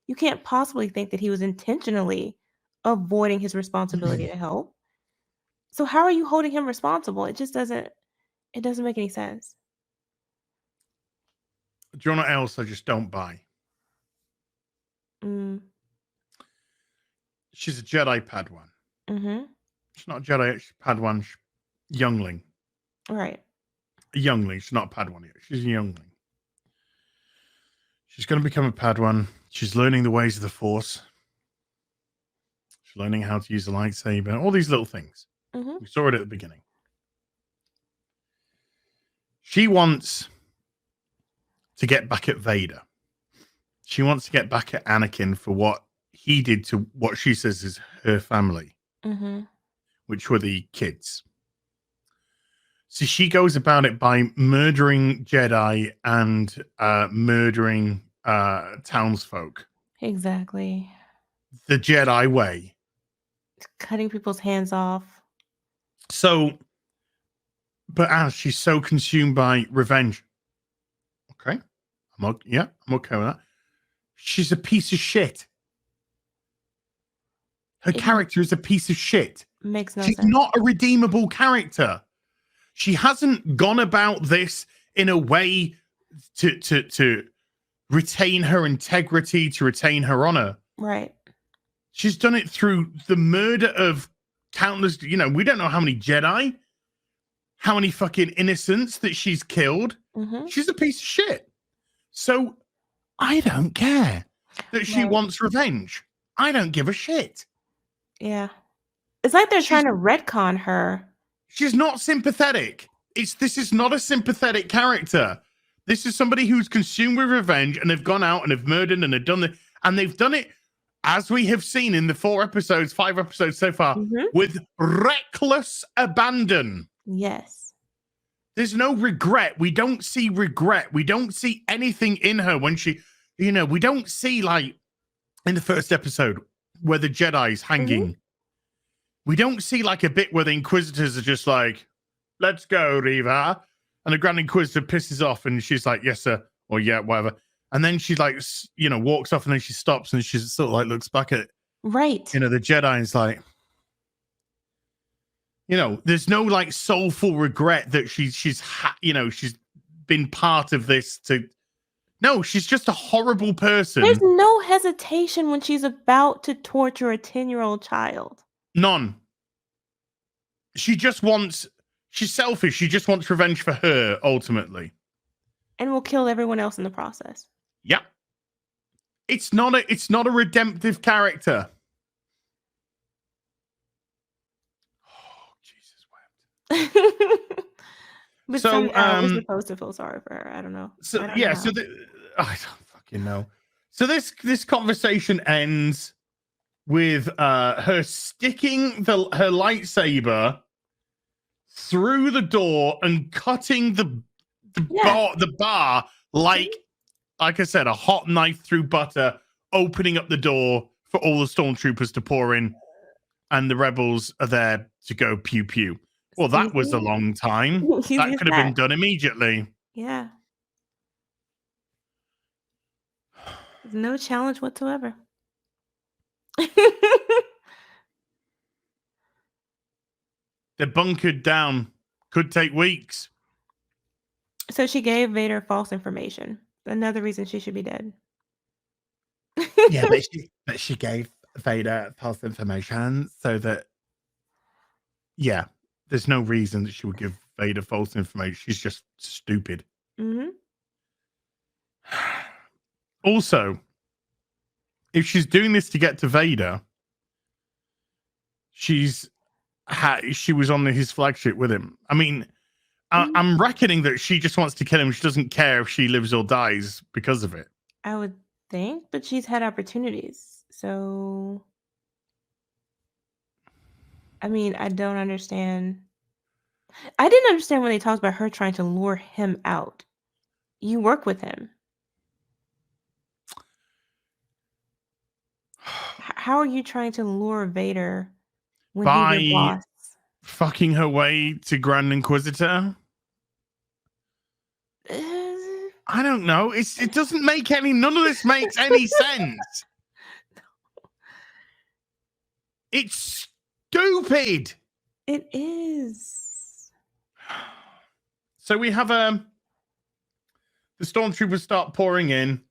You can't possibly think that he was intentionally avoiding his responsibility to help. So how are you holding him responsible? It doesn't make any sense. Do you know what else I just don't buy? Mm. She's a Jedi Padawan. Mm-hmm. She's not a Jedi, she's a Padawan. Youngling. Right. A youngling. She's not a Padawan yet. She's a youngling. She's going to become a Padawan. She's learning the ways of the Force. She's learning how to use a lightsaber. All these little things. Mm-hmm. We saw it at the beginning. She wants to get back at Vader. She wants to get back at Anakin for what he did to what she says is her family, which were the kids. So she goes about it by murdering Jedi and murdering townsfolk. Exactly. The Jedi way. Cutting people's hands off. So, but as she's so consumed by revenge. Okay. I'm okay with that. She's a piece of shit. Her character is a piece of shit. Makes no She's sense. not a redeemable character. She hasn't gone about this in a way to retain her integrity, to retain her honor. Right. She's done it through the murder of countless, you know, we don't know how many Jedi, how many fucking innocents that she's killed. She's a piece of shit. So I don't care that she wants revenge. I don't give a shit. Yeah. It's like they're trying to retcon her. She's not sympathetic. This is not a sympathetic character. This is somebody who's consumed with revenge and have gone out and have murdered and have done it. And they've done it, as we have seen in the 5 episodes so far, with reckless abandon. Yes. There's no regret. We don't see regret. We don't see anything in her when she, you know, we don't see like in the first episode where the Jedi's hanging. We don't see like a bit where the Inquisitors are just like, let's go, Reva. And the Grand Inquisitor pisses off and she's like, yes, sir. Or yeah, whatever. And then she like, you know, walks off and then she stops and she sort of like looks back at, you know, the Jedi and is like, you know, there's no like soulful regret that she's been part of this no, she's just a horrible person. There's no hesitation when she's about to torture a 10-year-old child. None. She's selfish. She just wants revenge for her, ultimately. And will kill everyone else in the process. Yeah. It's not a redemptive character. Oh, Jesus wept. But So, somehow we're supposed to feel sorry for her. I don't know. So I don't yeah, know so how. I don't fucking know. So this conversation ends with her sticking her lightsaber through the door and cutting the bar like I said, a hot knife through butter, opening up the door for all the stormtroopers to pour in, and the rebels are there to go pew pew. Well, that was a Easy. long time. Easy That as could have that. been done immediately. Yeah. No challenge whatsoever. They're bunkered down. Could take weeks. So she gave Vader false information. Another reason she should be dead. Yeah, but she gave Vader false information so that yeah, there's no reason that she would give Vader false information. She's just stupid. Mm-hmm. Also, if she's doing this to get to Vader, she was on his flagship with him. I mean, I'm reckoning that she just wants to kill him. She doesn't care if she lives or dies because of it. I would think, but she's had opportunities. So, I mean, I don't understand. I didn't understand when they talked about her trying to lure him out. You work with him. How are you trying to lure Vader when he's your boss? Fucking her way to Grand Inquisitor? I don't know. It doesn't make none of this makes any sense. It's stupid. It is. So we have the stormtroopers start pouring in.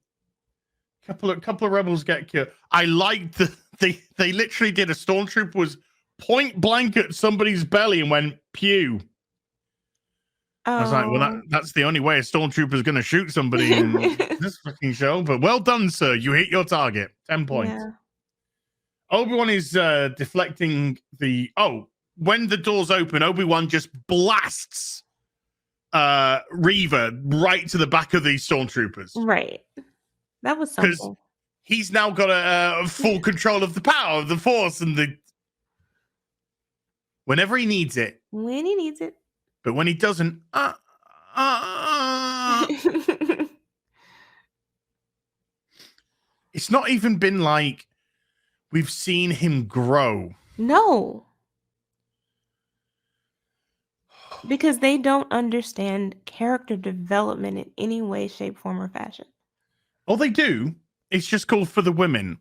Couple of rebels get killed. I liked they literally did a stormtrooper was point blank at somebody's belly and went pew. Oh. I was like, well, that's the only way a stormtrooper is going to shoot somebody in this fucking show. But well done, sir. You hit your target. 10 points. Yeah. Obi-Wan is deflecting when the doors open, Obi-Wan just blasts Reva right to the back of these stormtroopers. Right. That was something. Because he's now got a full control of the power of the Force and whenever he needs it. When he needs it. But when he doesn't, it's not even been like we've seen him grow. No. Because they don't understand character development in any way, shape, form, or fashion. Oh, they do. It's just called For the Women.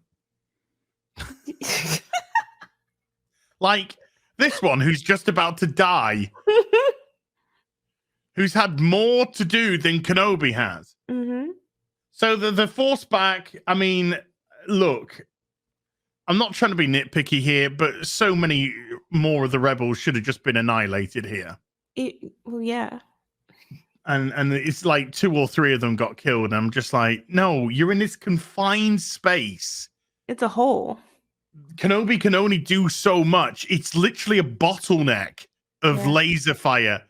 Like this one who's just about to die. Who's had more to do than Kenobi has. Mm-hmm. So the Force back, I mean, look, I'm not trying to be nitpicky here, but so many more of the rebels should have just been annihilated here. Well, yeah. And it's like 2 or 3 of them got killed. And I'm just like, no, you're in this confined space. It's a hole. Kenobi can only do so much. It's literally a bottleneck of laser fire.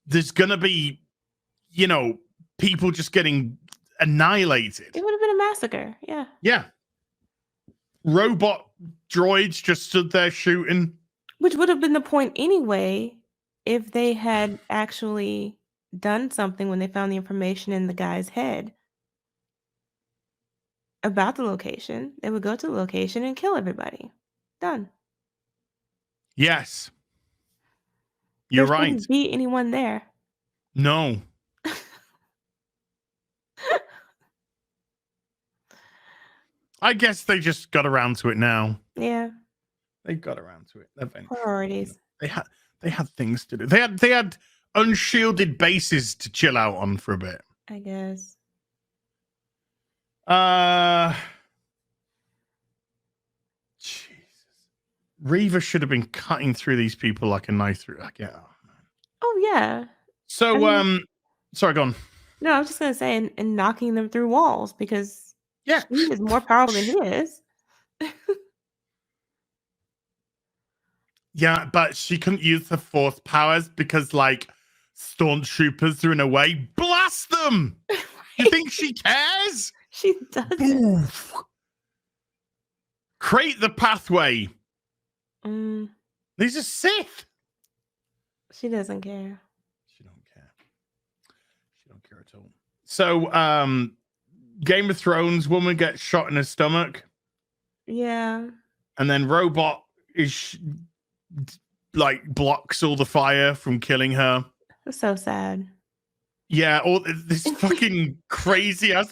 There's going to be, people just getting annihilated. It would have been a massacre. Yeah. Yeah. Robot droids just stood there shooting. Which would have been the point anyway if they had actually done something when they found the information in the guy's head about the location. They would go to the location and kill everybody. Done. Yes. You're right. There shouldn't be anyone there. No. I guess they just got around to it now. Yeah. They got around to it eventually. Priorities. They had things to do. They had unshielded bases to chill out on for a bit. I guess. Jesus. Reva should have been cutting through these people like a knife through. Oh yeah. So sorry, go on. No, I was just gonna say and knocking them through walls because she is more powerful than he is. Yeah, but she couldn't use her Force powers because, like, Stormtroopers are in a way. Blast them! You think she cares? She doesn't. Oof. Create the pathway. These are Sith. She doesn't care. She don't care. She don't care at all. So, Game of Thrones woman gets shot in her stomach. Yeah. And then robot is like blocks all the fire from killing her. It's so sad. Yeah, all this fucking crazy ass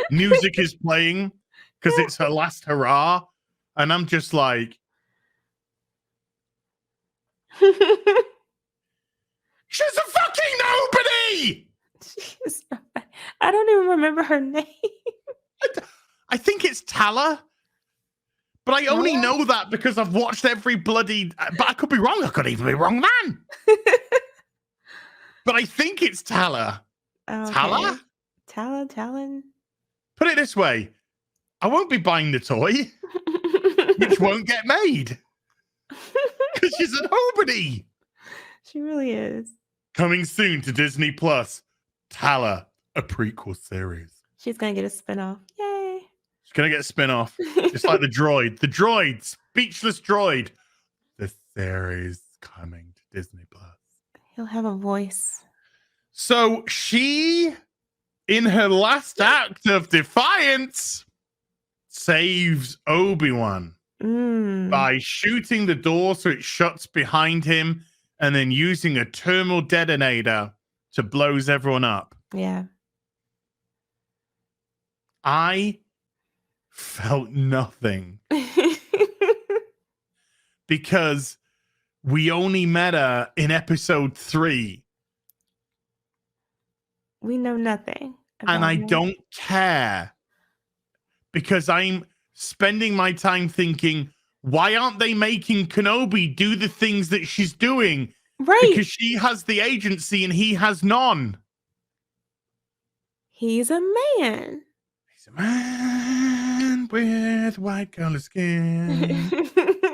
music is playing because it's her last hurrah, and I'm just like, she's a fucking nobody. I don't even remember her name. I think it's Tala. But I only know that because I've watched every bloody... But I could be wrong. I could even be wrong, man. But I think it's Tala. Okay. Tala? Talon? Put it this way. I won't be buying the toy, which won't get made. Because she's a nobody. She really is. Coming soon to Disney Plus. Tala, a prequel series. She's going to get a spinoff. Yay. She's going to get a spin-off. Just like the droid. The droid. Speechless droid. The series coming to Disney Plus. He'll have a voice. So she, in her last act of defiance, saves Obi-Wan by shooting the door so it shuts behind him and then using a thermal detonator to blows everyone up. Yeah. I felt nothing because we only met her in episode 3. We know nothing. And I don't care because I'm spending my time thinking, why aren't they making Kenobi do the things that she's doing? Right. Because she has the agency and he has none. He's a man. He's a man with white collar skin.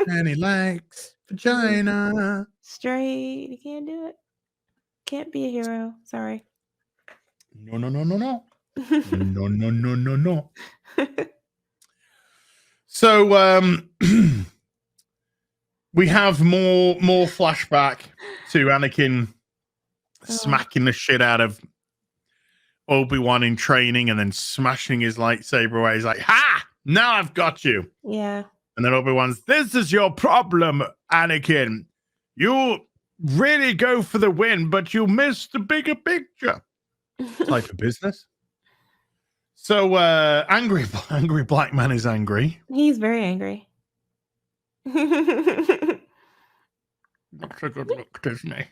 And he likes vagina. Straight. He can't do it. Can't be a hero. Sorry. No. No. So we have more flashback to Anakin smacking the shit out of Obi-Wan in training and then smashing his lightsaber away. He's like, ha! Now I've got you. Yeah. And then Obi-Wan's, this is your problem, Anakin. You really go for the win, but you miss the bigger picture. Type of business. So angry black man is angry. He's very angry. That's a good look, Disney.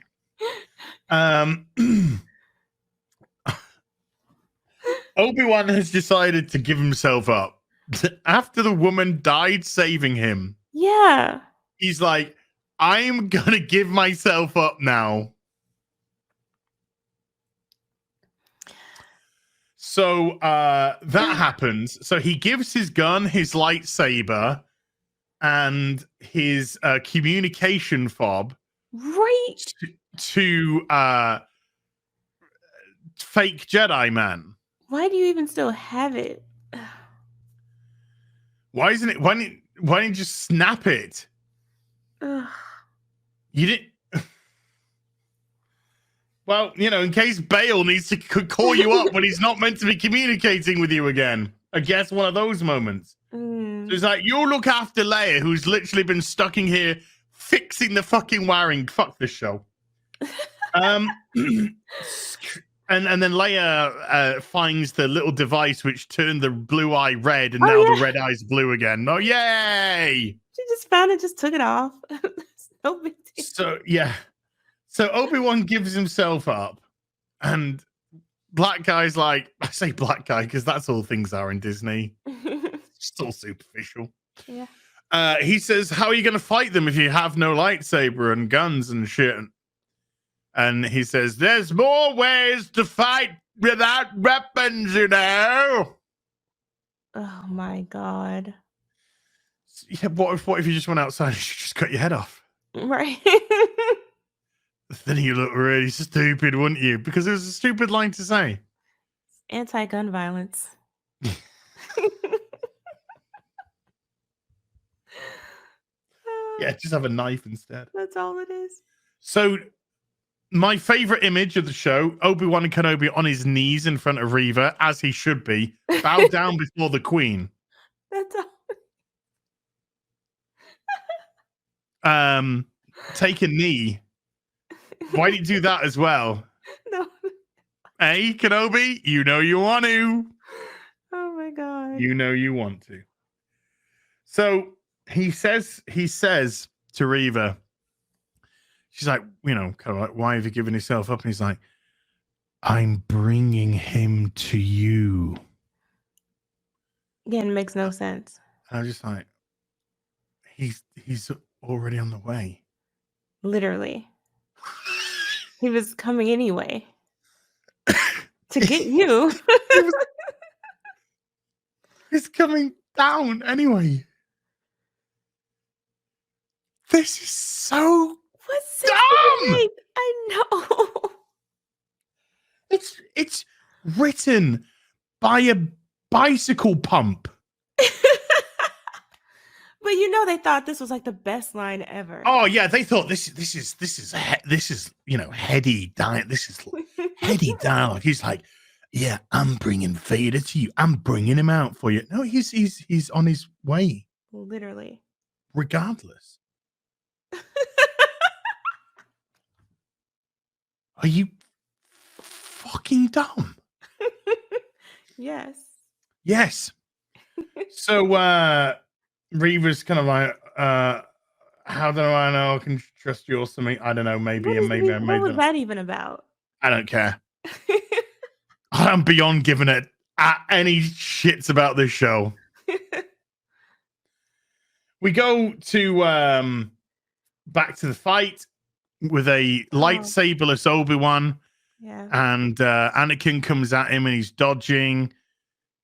Obi-Wan has decided to give himself up after the woman died saving him. Yeah. He's like, I'm gonna give myself up now. So that happens. So he gives his gun, his lightsaber, and his communication fob, right, to fake Jedi man. Why do you even still have it? Why isn't it? Why didn't you just snap it? You didn't. Well, you know, in case Bale needs to call you up when he's not meant to be communicating with you again. I guess one of those moments. So it's like, you look after Leia, who's literally been stuck in here fixing the fucking wiring. Fuck this show. And then Leia finds the little device which turned the blue eye red, and now the red eye's blue again. Oh, yay! She just found it, just took it off. No big deal. So, yeah. So Obi-Wan gives himself up, and black guy's like, I say black guy because that's all things are in Disney. It's all superficial. Yeah. He says, how are you going to fight them if you have no lightsaber and guns and shit? And he says, there's more ways to fight without weapons, you know. Oh, my God. Yeah, what if you just went outside and you just cut your head off? Right. Then you look really stupid, wouldn't you? Because it was a stupid line to say. Anti-gun violence. Yeah, just have a knife instead. That's all it is. So my favorite image of the show, Obi Wan Kenobi on his knees in front of Reva, as he should be, bowed down before the Queen. That's all. Take a knee. Why did you do that as well? No. Hey, Kenobi, you know you want to. Oh my god. You know you want to. So he says to Reva, she's like, you know, kind of like, why have you given yourself up? And he's like, I'm bringing him to you. Again, makes no sense. And I was just like, he's already on the way. Literally. He was coming anyway. To get you. He's coming down anyway. This is so dumb. I know. It's written by a bicycle pump. But you know, they thought this was like the best line ever. Oh yeah, they thought this is you know, heady dialogue. This is heady dialogue. He's like, yeah, I'm bringing Vader to you. I'm bringing him out for you. No, he's on his way. Literally. Regardless. Are you fucking dumb? Yes. Yes. So Reva's kind of like, how do I know I can trust you or something? I don't know, maybe. What was that even about? I don't care. I'm beyond giving it any shits about this show. We go to back to the fight with a lightsaberless Obi-Wan. Yeah. And Anakin comes at him and he's dodging.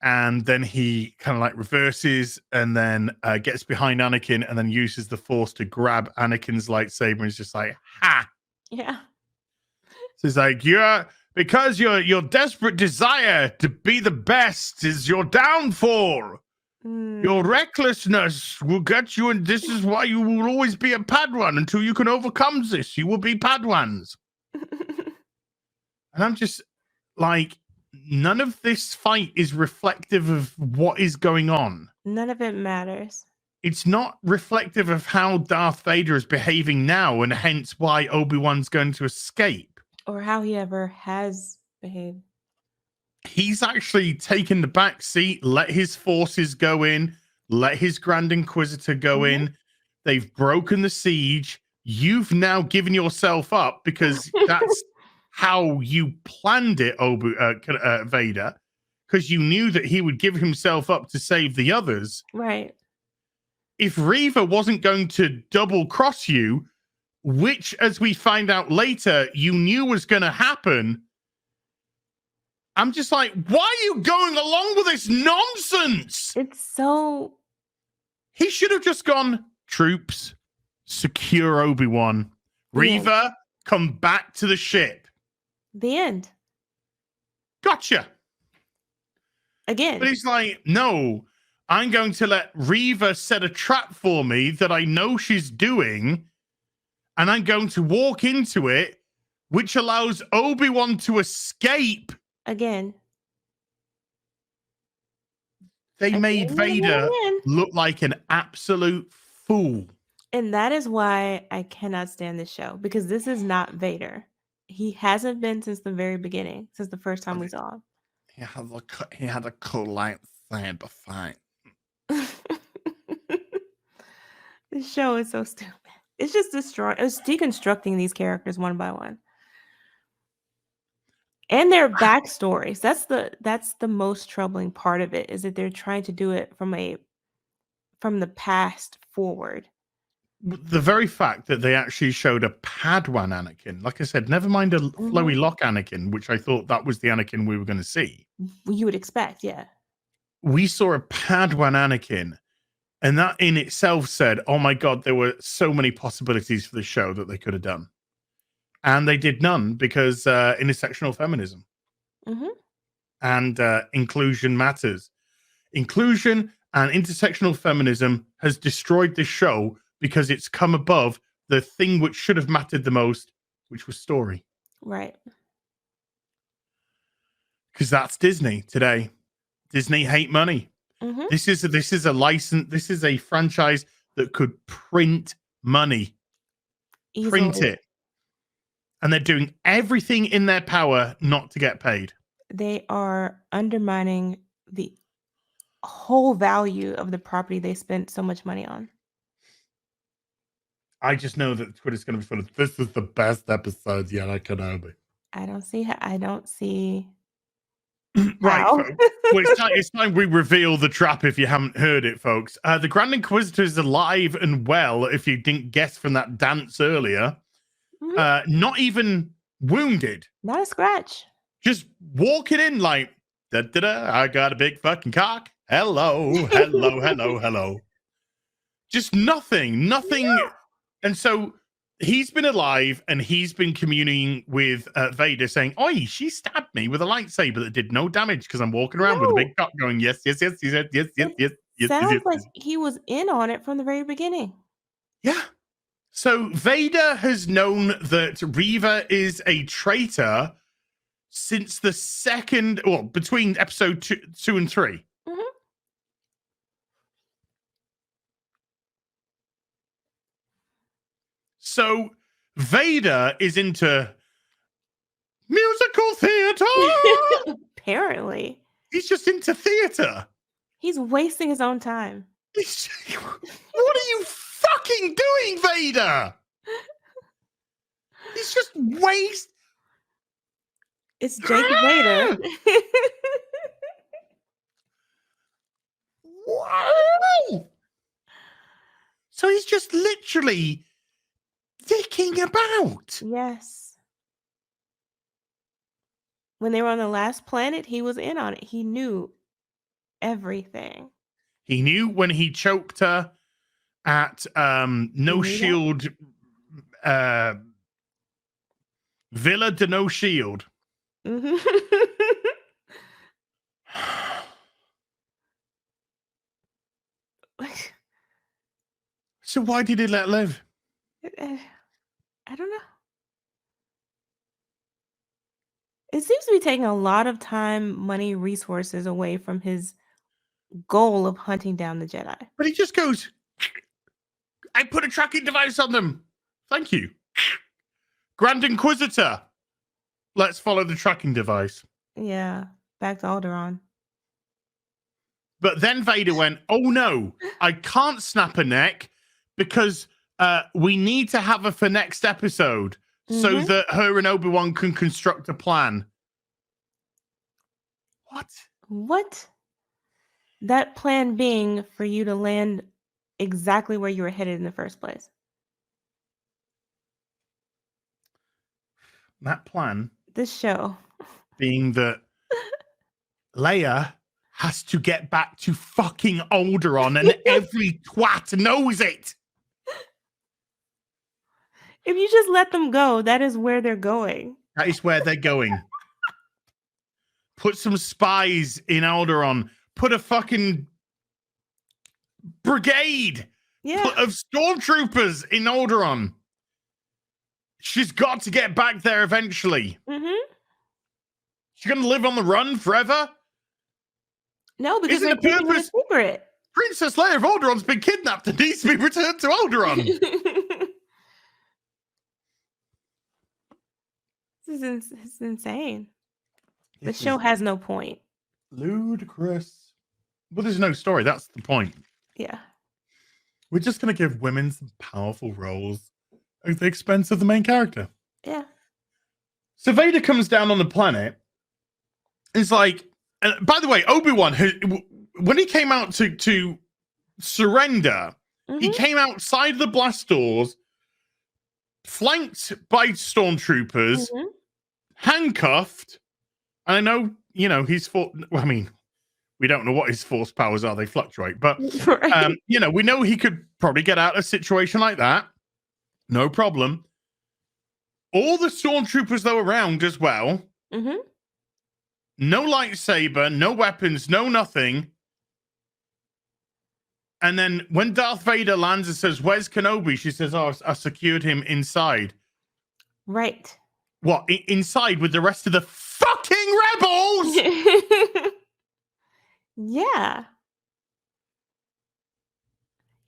And then he kind of like reverses and then gets behind Anakin and then uses the Force to grab Anakin's lightsaber. And he's just like, ha. Yeah. So he's like, because your desperate desire to be the best is your downfall. Your recklessness will get you, and this is why you will always be a Padawan until you can overcome this. You will be Padawans. And I'm just like, none of this fight is reflective of what is going on. None of it matters. It's not reflective of how Darth Vader is behaving now, and hence why Obi-Wan's going to escape. Or how he ever has behaved. He's actually taken the back seat, let his forces go in, let his Grand Inquisitor go in. They've broken the siege. You've now given yourself up because that's how you planned it, Vader, because you knew that he would give himself up to save the others. Right. If Reva wasn't going to double cross you, which, as we find out later, you knew was going to happen, I'm just like, why are you going along with this nonsense? It's so... He should have just gone, troops, secure Obi-Wan. Reva, come back to the ship. The end. Gotcha. Again. But he's like, no, I'm going to let Reva set a trap for me that I know she's doing, and I'm going to walk into it, which allows Obi-Wan to escape. Again. They made Vader look like an absolute fool. And that is why I cannot stand this show, because this is not Vader. He hasn't been since the very beginning, since the first time we saw him. He had a cool lightsaber fight. This show is so stupid. It's just it's deconstructing these characters one by one. And their backstories. That's the most troubling part of it, is that they're trying to do it from the past forward. The very fact that they actually showed a Padawan Anakin, like I said, never mind a flowy lock Anakin, which I thought that was the Anakin we were going to see. You would expect, yeah. We saw a Padawan Anakin, And that in itself said, oh my God, there were so many possibilities for the show that they could have done. And they did none because intersectional feminism and inclusion matters. Inclusion and intersectional feminism has destroyed this show because it's come above the thing which should have mattered the most, which was story. Right. Because that's Disney today. Disney hate money. This is a license. This is a franchise that could print money. Easily. Print it. And they're doing everything in their power not to get paid. They are undermining the whole value of the property they spent so much money on. I just know that Twitter's going to be full of, this is the best episode yet, I Kenobi. I don't see right. Well, it's time we reveal the trap if you haven't heard it, folks. The Grand Inquisitor is alive and well, if you didn't guess from that dance earlier. Not even wounded. Not a scratch. Just walking in like, da-da-da, I got a big fucking cock. Hello, hello, hello, hello. Just nothing. Yeah. And so he's been alive and he's been communing with Vader saying, oi, she stabbed me with a lightsaber that did no damage because I'm walking around with a big cock going, yes, yes, yes, yes, yes, yes, yes, yes. Sounds like he was in on it from the very beginning. Yeah. So Vader has known that Reva is a traitor since the second, well, between episode 2 and 3. So Vader is into musical theater. Apparently. He's just into theater. He's wasting his own time. What are you fucking doing, Vader? He's just waste. It's Jacob Vader. Wow. So he's just literally dicking about. Yes. When they were on the last planet, he was in on it. He knew everything. He knew when he choked her at No Shield, Villa de No Shield. So why did he let live? I don't know. It seems to be taking a lot of time, money, resources away from his goal of hunting down the Jedi. But he just goes, I put a tracking device on them. Thank you. Grand Inquisitor. Let's follow the tracking device. Yeah, back to Alderaan. But then Vader went, oh no, I can't snap a neck because we need to have her for next episode so that her and Obi Wan can construct a plan. What? That plan being for you to land exactly where you were headed in the first place. That plan. This show. Being that Leia has to get back to fucking Alderaan and every twat knows it. If you just let them go, that is where they're going. That is where they're going. Put some spies in Alderaan. Put a fucking brigade of stormtroopers in Alderaan. She's got to get back there eventually. She's going to live on the run forever? No, because they're keeping it a secret. Princess Leia of Alderaan's been kidnapped and needs to be returned to Alderaan. This is insane. The show has no point. Ludicrous. Well, there's no story. That's the point. Yeah. We're just going to give women some powerful roles at the expense of the main character. Yeah. So Vader comes down on the planet. It's like, by the way, Obi-Wan, when he came out to surrender, he came outside the blast doors, flanked by stormtroopers, handcuffed. And I know, he's fought. I mean, We don't know what his force powers are. They fluctuate. But, Right. you know, we know he could probably get out of a situation like that. No problem. All the stormtroopers, though, around as well. Mm-hmm. No lightsaber, no weapons, no nothing. And then when Darth Vader lands and says, "Where's Kenobi?" She says, "Oh, I secured him inside." Right. What? Inside with the rest of the fucking rebels? Yeah.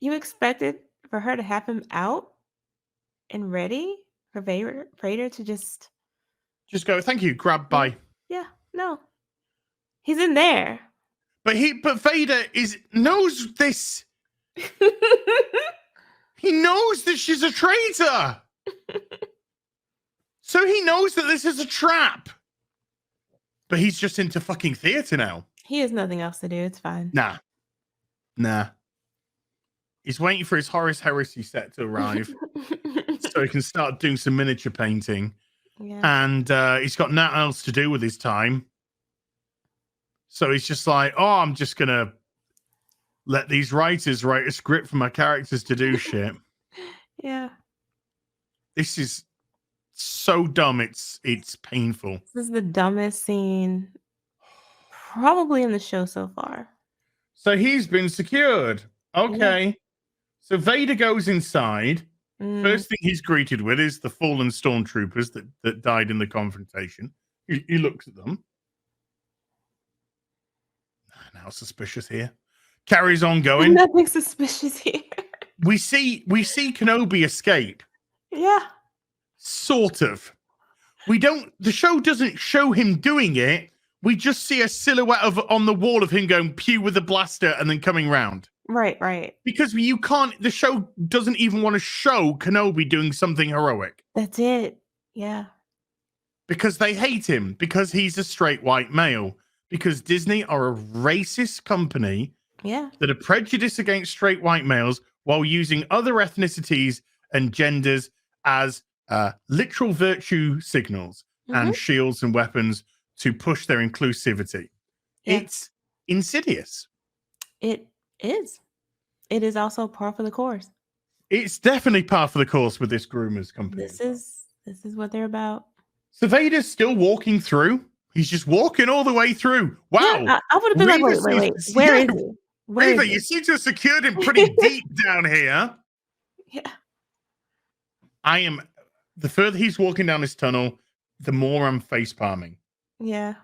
You expected for her to have him out and ready for Vader to just go, "Thank you, grab, bye." Yeah, no. He's in there. But Vader knows this. He knows that she's a traitor. So he knows that this is a trap. But he's just into fucking theater now. He has nothing else to do. It's fine. Nah. He's waiting for his Horus Heresy set to arrive so he can start doing some miniature painting. Yeah. And he's got nothing else to do with his time. So he's just like, "Oh, I'm just going to let these writers write a script for my characters to do shit." Yeah. This is so dumb. It's painful. This is the dumbest scene probably in the show so far. So he's been secured. Okay. Yeah. So Vader goes inside. First thing he's greeted with is the fallen stormtroopers that died in the confrontation. He looks at them. Now suspicious here. Carries on going. Nothing suspicious here. We see Kenobi escape. Yeah. Sort of. The show doesn't show him doing it. We just see a silhouette on the wall of him going pew with a blaster and then coming round. Right. Because the show doesn't even want to show Kenobi doing something heroic. That's it. Yeah. Because they hate him, because he's a straight white male, because Disney are a racist company that are prejudiced against straight white males while using other ethnicities and genders as literal virtue signals and shields and weapons to push their inclusivity. Yeah. It's insidious. It is. It is also par for the course. It's definitely par for the course with this groomers company. This is what they're about. So Vader's still walking through. He's just walking all the way through. Wow. Yeah, I would have been like, wait. Where is he? Reva, you seem to have secured him pretty deep down here. Yeah. The further he's walking down this tunnel, the more I'm face palming. Yeah.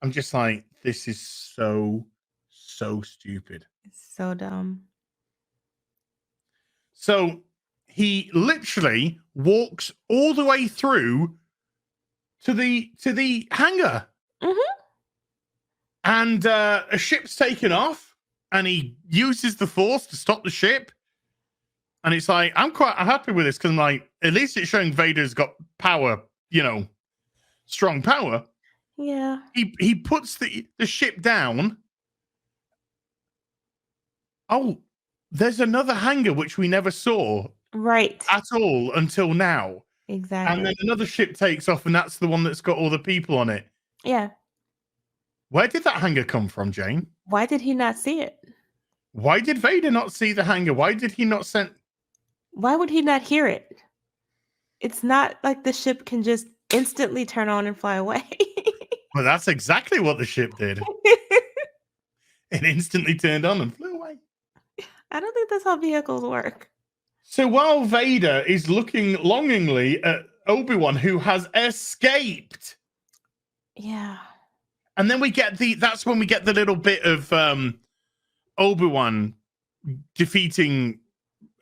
I'm just like, this is so stupid. It's so dumb. So he literally walks all the way through to the hangar. And a ship's taken off, and he uses the force to stop the ship. And it's like, I'm quite happy with this because I'm like, at least it's showing Vader's got power, strong power. Yeah. He puts the ship down. Oh, there's another hangar which we never saw. Right. At all until now. Exactly. And then another ship takes off, and that's the one that's got all the people on it. Yeah. Where did that hangar come from, Jane? Why did he not see it? Why did Vader not see the hangar? Why did he not send... Why would he not hear it? It's not like the ship can just instantly turn on and fly away. Well, that's exactly what the ship did. It instantly turned on and flew away. I don't think that's how vehicles work. So while Vader is looking longingly at Obi-Wan, who has escaped. Yeah. And then that's when we get the little bit of Obi-Wan defeating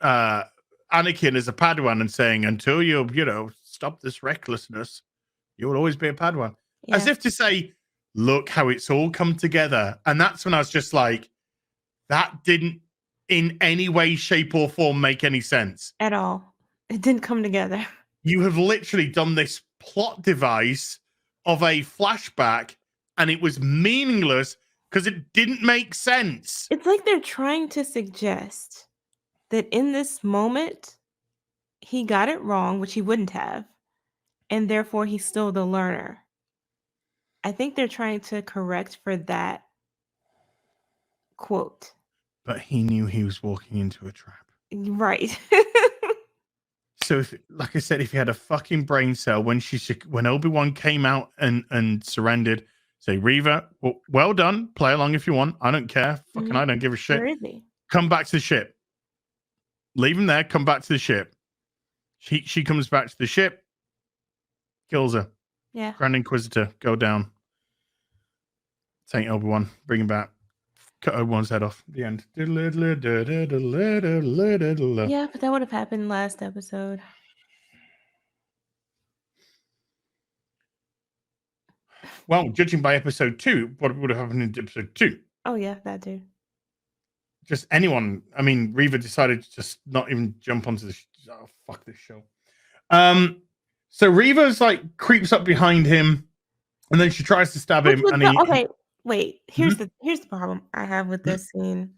Anakin as a Padawan and saying, until you stop this recklessness, you will always be a Padawan. Yeah. As if to say, look how it's all come together. And that's when I was just like, that didn't in any way, shape, or form make any sense. At all. It didn't come together. You have literally done this plot device of a flashback, and it was meaningless because it didn't make sense. It's like they're trying to suggest that in this moment, he got it wrong, which he wouldn't have, and therefore he's still the learner. I think they're trying to correct for that Quote. But he knew he was walking into a trap. Right. So, like I said, if he had a fucking brain cell when Obi-Wan came out and surrendered, say, Reva, well done. Play along if you want. I don't care. Fucking I don't give a shit. Where is he? Come back to the ship. Leave him there. Come back to the ship. She comes back to the ship. Kills her. Yeah. Grand Inquisitor. Go down. Saint Obi-Wan. Bring him back. Cut Obi-Wan's head off. The end. Yeah, but that would have happened last episode. Well, judging by episode 2, what would have happened in episode 2? Oh, yeah, that too. Just anyone. I mean, Reva decided to just not even jump onto the oh, fuck this show. So Reva's like creeps up behind him, and then she tries to stab him. And okay, wait. Here's the problem I have with this scene.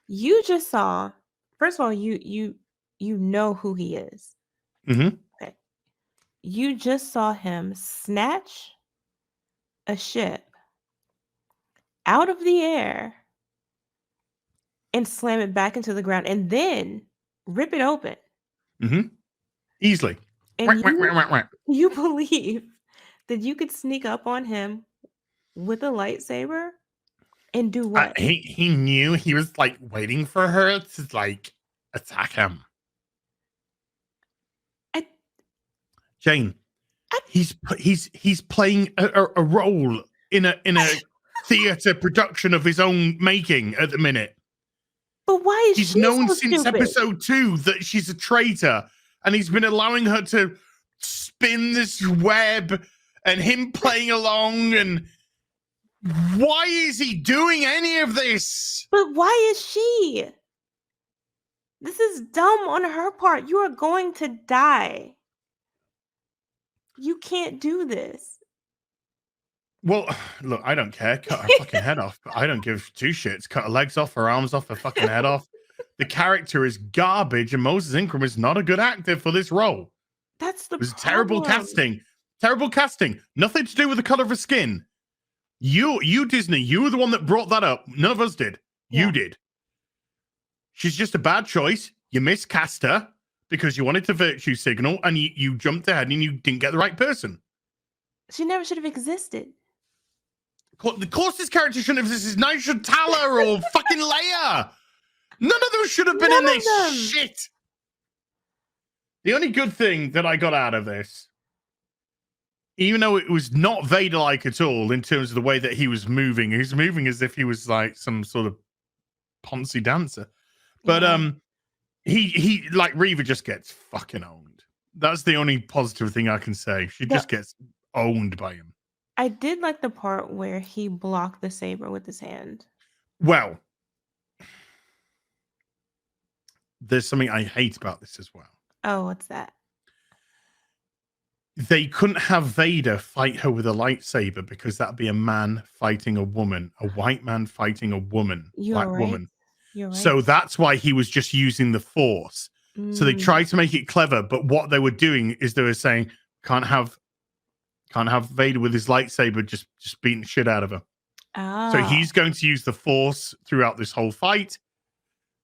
You just saw. First of all, you know who he is. Okay. You just saw him snatch a ship out of the air and slam it back into the ground, and then rip it open. Easily. And you believe that you could sneak up on him with a lightsaber and do what? He knew he was like waiting for her to like attack him. Jane, he's playing a role in a theater production of his own making at the minute. But why is he's known since episode 2 that she's a traitor, and he's been allowing her to spin this web and him playing along. And why is he doing any of this? But why is she? This is dumb on her part. You are going to die. You can't do this. Well, look, I don't care. Cut her fucking head off. But I don't give two shits. Cut her legs off, her arms off, her fucking head off. The character is garbage, and Moses Ingram is not a good actor for this role. That's the It was terrible casting. Terrible casting. Nothing to do with the color of her skin. You Disney, you were the one that brought that up. None of us did. Yeah. You did. She's just a bad choice. You miscast her because you wanted to virtue signal, and you jumped ahead and you didn't get the right person. She never should have existed. Of course this character shouldn't have existed. Neither should Tala or fucking Leia. None of them should have been in this shit. The only good thing that I got out of this, even though it was not Vader-like at all in terms of the way that he was moving as if he was like some sort of Ponzi dancer. But he like Reva just gets fucking owned. That's the only positive thing I can say. She just gets owned by him. I did like the part where he blocked the saber with his hand. Well, there's something I hate about this as well. Oh, what's that? They couldn't have Vader fight her with a lightsaber because that'd be a man fighting a woman, a white man fighting a woman, woman. You're right. So that's why he was just using the Force. So they tried to make it clever, but what they were doing is they were saying, can't have Vader with his lightsaber just beating the shit out of her. Oh. So he's going to use the Force throughout this whole fight,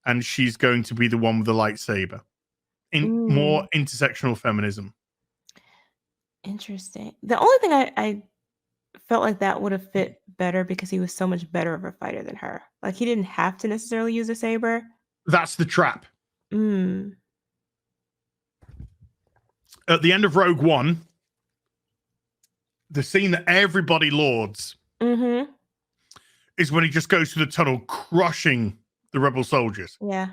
and she's going to be the one with the lightsaber. More intersectional feminism. Interesting. The only thing I felt like that would have fit better because he was so much better of a fighter than her. Like he didn't have to necessarily use a saber. That's the trap. At the end of Rogue One, the scene that everybody lauds is when he just goes through the tunnel crushing the rebel soldiers. Yeah.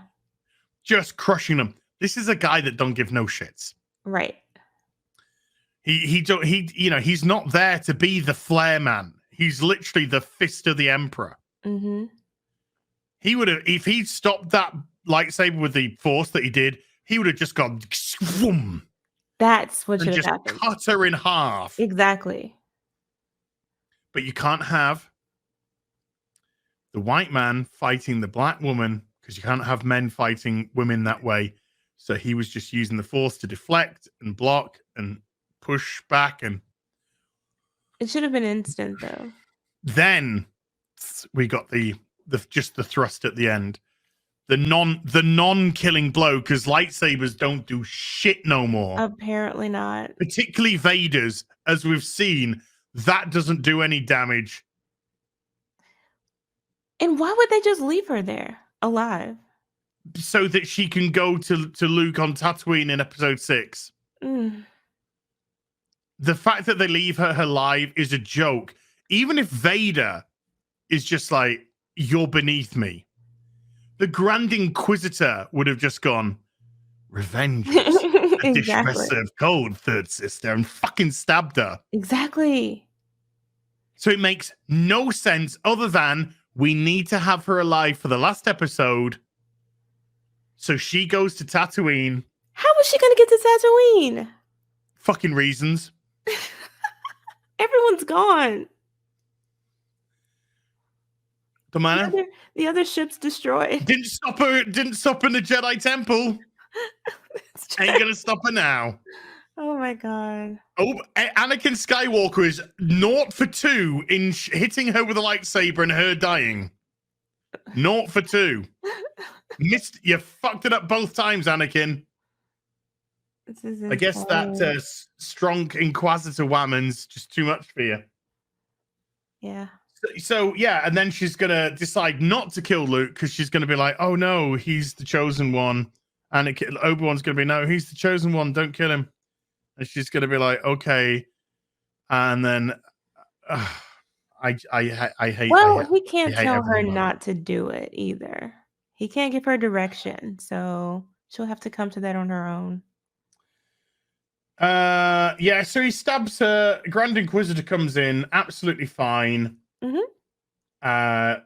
Just crushing them. This is a guy that don't give no shits. Right. He's not there to be the flare man. He's literally the fist of the emperor. He would have, if he'd stopped that lightsaber with the Force that he did, he would have just gone swoom. That's what should have happened. Cut her in half. Exactly. But you can't have the white man fighting the black woman because you can't have men fighting women that way. So he was just using the Force to deflect and block and push back, and it should have been instant though. Then we got the just the thrust at the end. The non-killing blow, because lightsabers don't do shit no more. Apparently not. Particularly Vader's, as we've seen, that doesn't do any damage. And why would they just leave her there alive? So that she can go to Luke on Tatooine in episode 6. Mm. The fact that they leave her alive is a joke. Even if Vader is just like, you're beneath me, the Grand Inquisitor would have just gone, revenge is a dish best served cold, third sister, and fucking stabbed her. Exactly. So it makes no sense other than we need to have her alive for the last episode. So she goes to Tatooine. How was she going to get to Tatooine? Fucking reasons. Everyone's gone. The man. The other ship's destroyed. Didn't stop her in the Jedi Temple. Ain't gonna stop her now. Oh my god. Oh, Anakin Skywalker is 0 for 2 in hitting her with a lightsaber and her dying. 0 for 2. Missed. You fucked it up both times, Anakin. This is I guess that strong Inquisitor whammon's just too much for you. Yeah. So yeah, and then she's gonna decide not to kill Luke because she's gonna be like, "Oh no, he's the chosen one," and Obi-Wan's gonna be, "No, he's the chosen one. Don't kill him." And she's gonna be like, "Okay," and then I hate. Well, he can't tell her not to do it either. He can't give her direction, so she'll have to come to that on her own. Yeah. So he stabs her. Grand Inquisitor comes in, absolutely fine. Mm-hmm.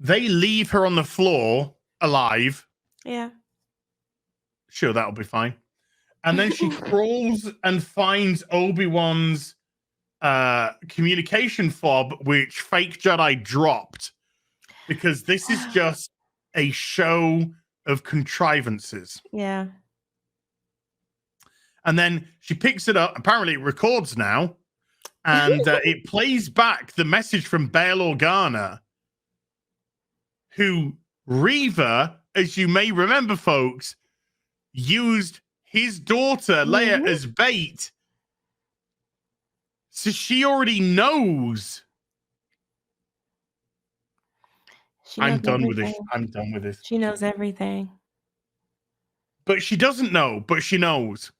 They leave her on the floor alive. Yeah. Sure, that'll be fine. And then she crawls and finds Obi-Wan's communication fob, which fake Jedi dropped, because this is just a show of contrivances. Yeah. And then she picks it up. Apparently, it records now. And it plays back the message from Bail Organa, who Reva, as you may remember, folks, used his daughter, Leia, as bait. So she already knows. I'm done with this. I'm done with this. She knows everything. But she doesn't know, but she knows.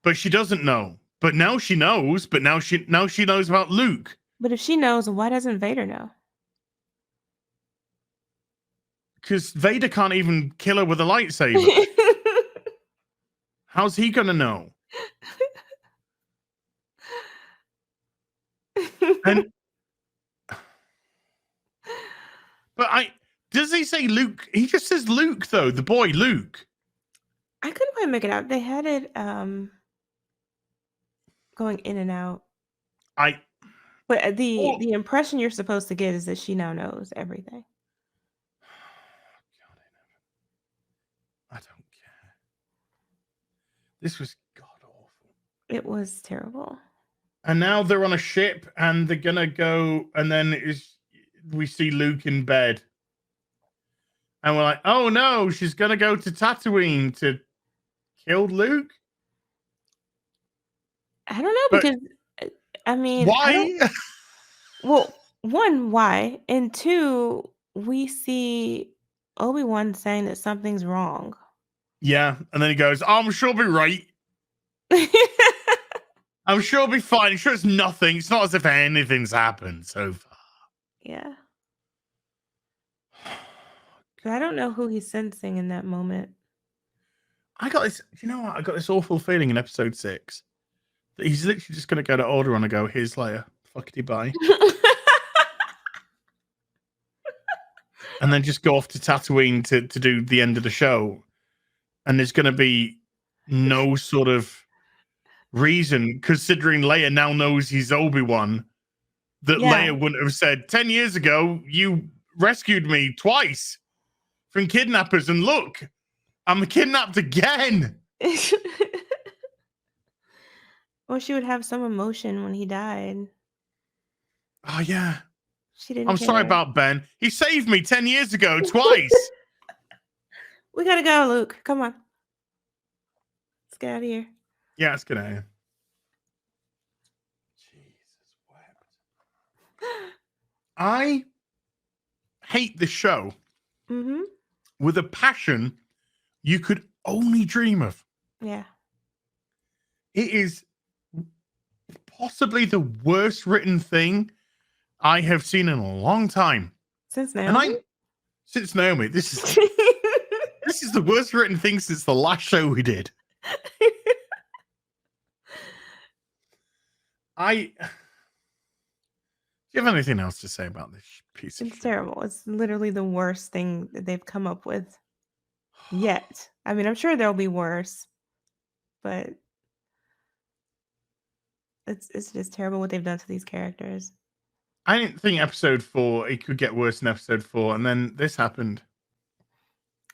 But she doesn't know. But now she knows, but now she knows about Luke. But if she knows, why doesn't Vader know? Because Vader can't even kill her with a lightsaber. How's he gonna know? And does he say Luke? He just says Luke though, the boy Luke. I couldn't quite make it out. They had it going in and out. But the impression you're supposed to get is that she now knows everything. I don't care. This was god awful. It was terrible. And now they're on a ship and they're gonna go, and then we see Luke in bed. And we're like, oh no, she's gonna go to Tatooine to kill Luke? I don't know, because I mean, why? Well, one, why? And two, we see Obi-Wan saying that something's wrong. Yeah, and then he goes, oh, I'm sure I'll be right. I'm sure I'll be fine. I'm sure it's nothing. It's not as if anything's happened so far. Yeah. I don't know who he's sensing in that moment. I got this, you know what? I got this awful feeling in episode 6 that he's literally just going to go to Alderaan and go, here's Leia. Fuckity bye. And then just go off to Tatooine to do the end of the show. And there's going to be no sort of reason, considering Leia now knows he's Obi-Wan, that Leia wouldn't have said, 10 years ago, you rescued me twice from kidnappers, and look, I'm kidnapped again. Or she would have some emotion when he died. Oh, yeah. She didn't I'm sorry care. about Ben. He saved me 10 years ago twice. We gotta go, Luke. Come on. Let's get out of here. Yeah, let's get out of here. Jesus wept. I hate the show with a passion you could only dream of. Yeah. It is possibly the worst written thing I have seen in a long time. Since Naomi? Since Naomi. This is the worst written thing since the last show we did. Do you have anything else to say about this piece of shit? It's terrible. It's literally the worst thing that they've come up with yet. I mean, I'm sure there'll be worse, but it's just terrible what they've done to these characters. I didn't think episode 4 it could get worse than episode 4, and then this happened.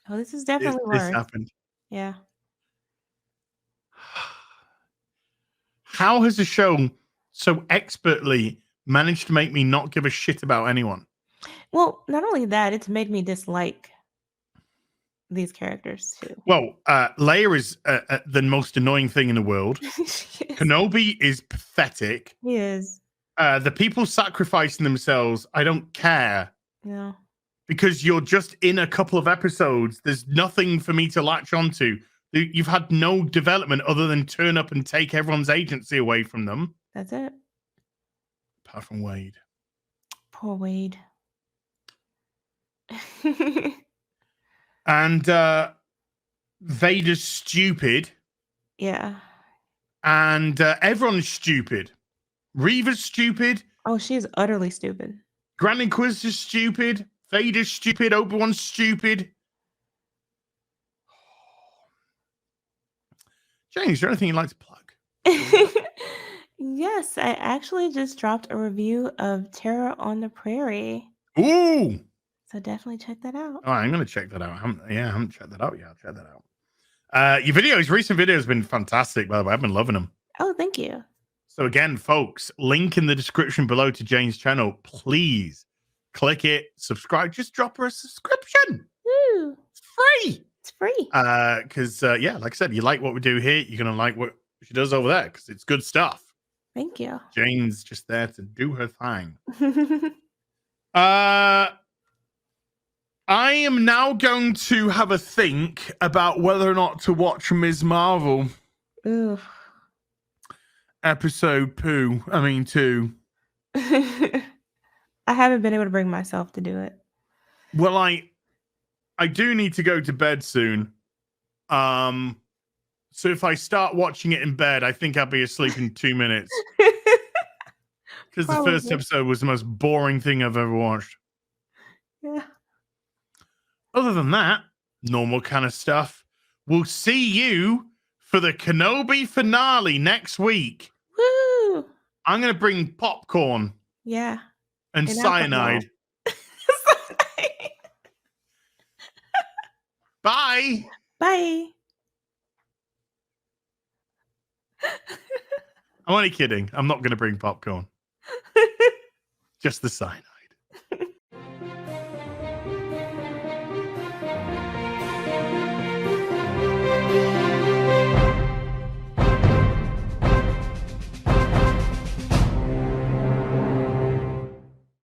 Oh, this is definitely worse. This happened. Yeah. How has a show so expertly managed to make me not give a shit about anyone? Well, not only that, it's made me dislike these characters too. Well, Leia is the most annoying thing in the world. Kenobi is pathetic. He is. The people sacrificing themselves, I don't care. Yeah. Because you're just in a couple of episodes. There's nothing for me to latch onto. You've had no development other than turn up and take everyone's agency away from them. That's it. Apart from Wade. Poor Wade. And Vader's stupid. Yeah. And everyone's stupid. Reva's stupid. Oh, she is utterly stupid. Grand Inquisitor's stupid. Vader's stupid. Obi Wan's stupid. Jane, is there anything you'd like to plug? Yes, I actually just dropped a review of Terror on the Prairie. Ooh! So definitely check that out. Oh, I'm going to check that out. I haven't checked that out yet. I'll check that out. Your recent videos have been fantastic, by the way. I've been loving them. Oh, thank you. So again, folks, link in the description below to Jane's channel. Please click it, subscribe. Just drop her a subscription. Woo. It's free. It's free. Because, yeah, like I said, you like what we do here, you're going to like what she does over there because it's good stuff. Thank you. Jane's just there to do her thing. I am now going to have a think about whether or not to watch Ms. Marvel. Ooh. Episode 2. I haven't been able to bring myself to do it. Well, I do need to go to bed soon. So if I start watching it in bed, I think I'll be asleep in 2 minutes. Because the first episode was the most boring thing I've ever watched. Yeah. Other than that, normal kind of stuff. We'll see you for the Kenobi finale next week. Woo! I'm going to bring popcorn. Yeah. And cyanide. Bye. Bye. I'm only kidding. I'm not going to bring popcorn. Just the cyanide.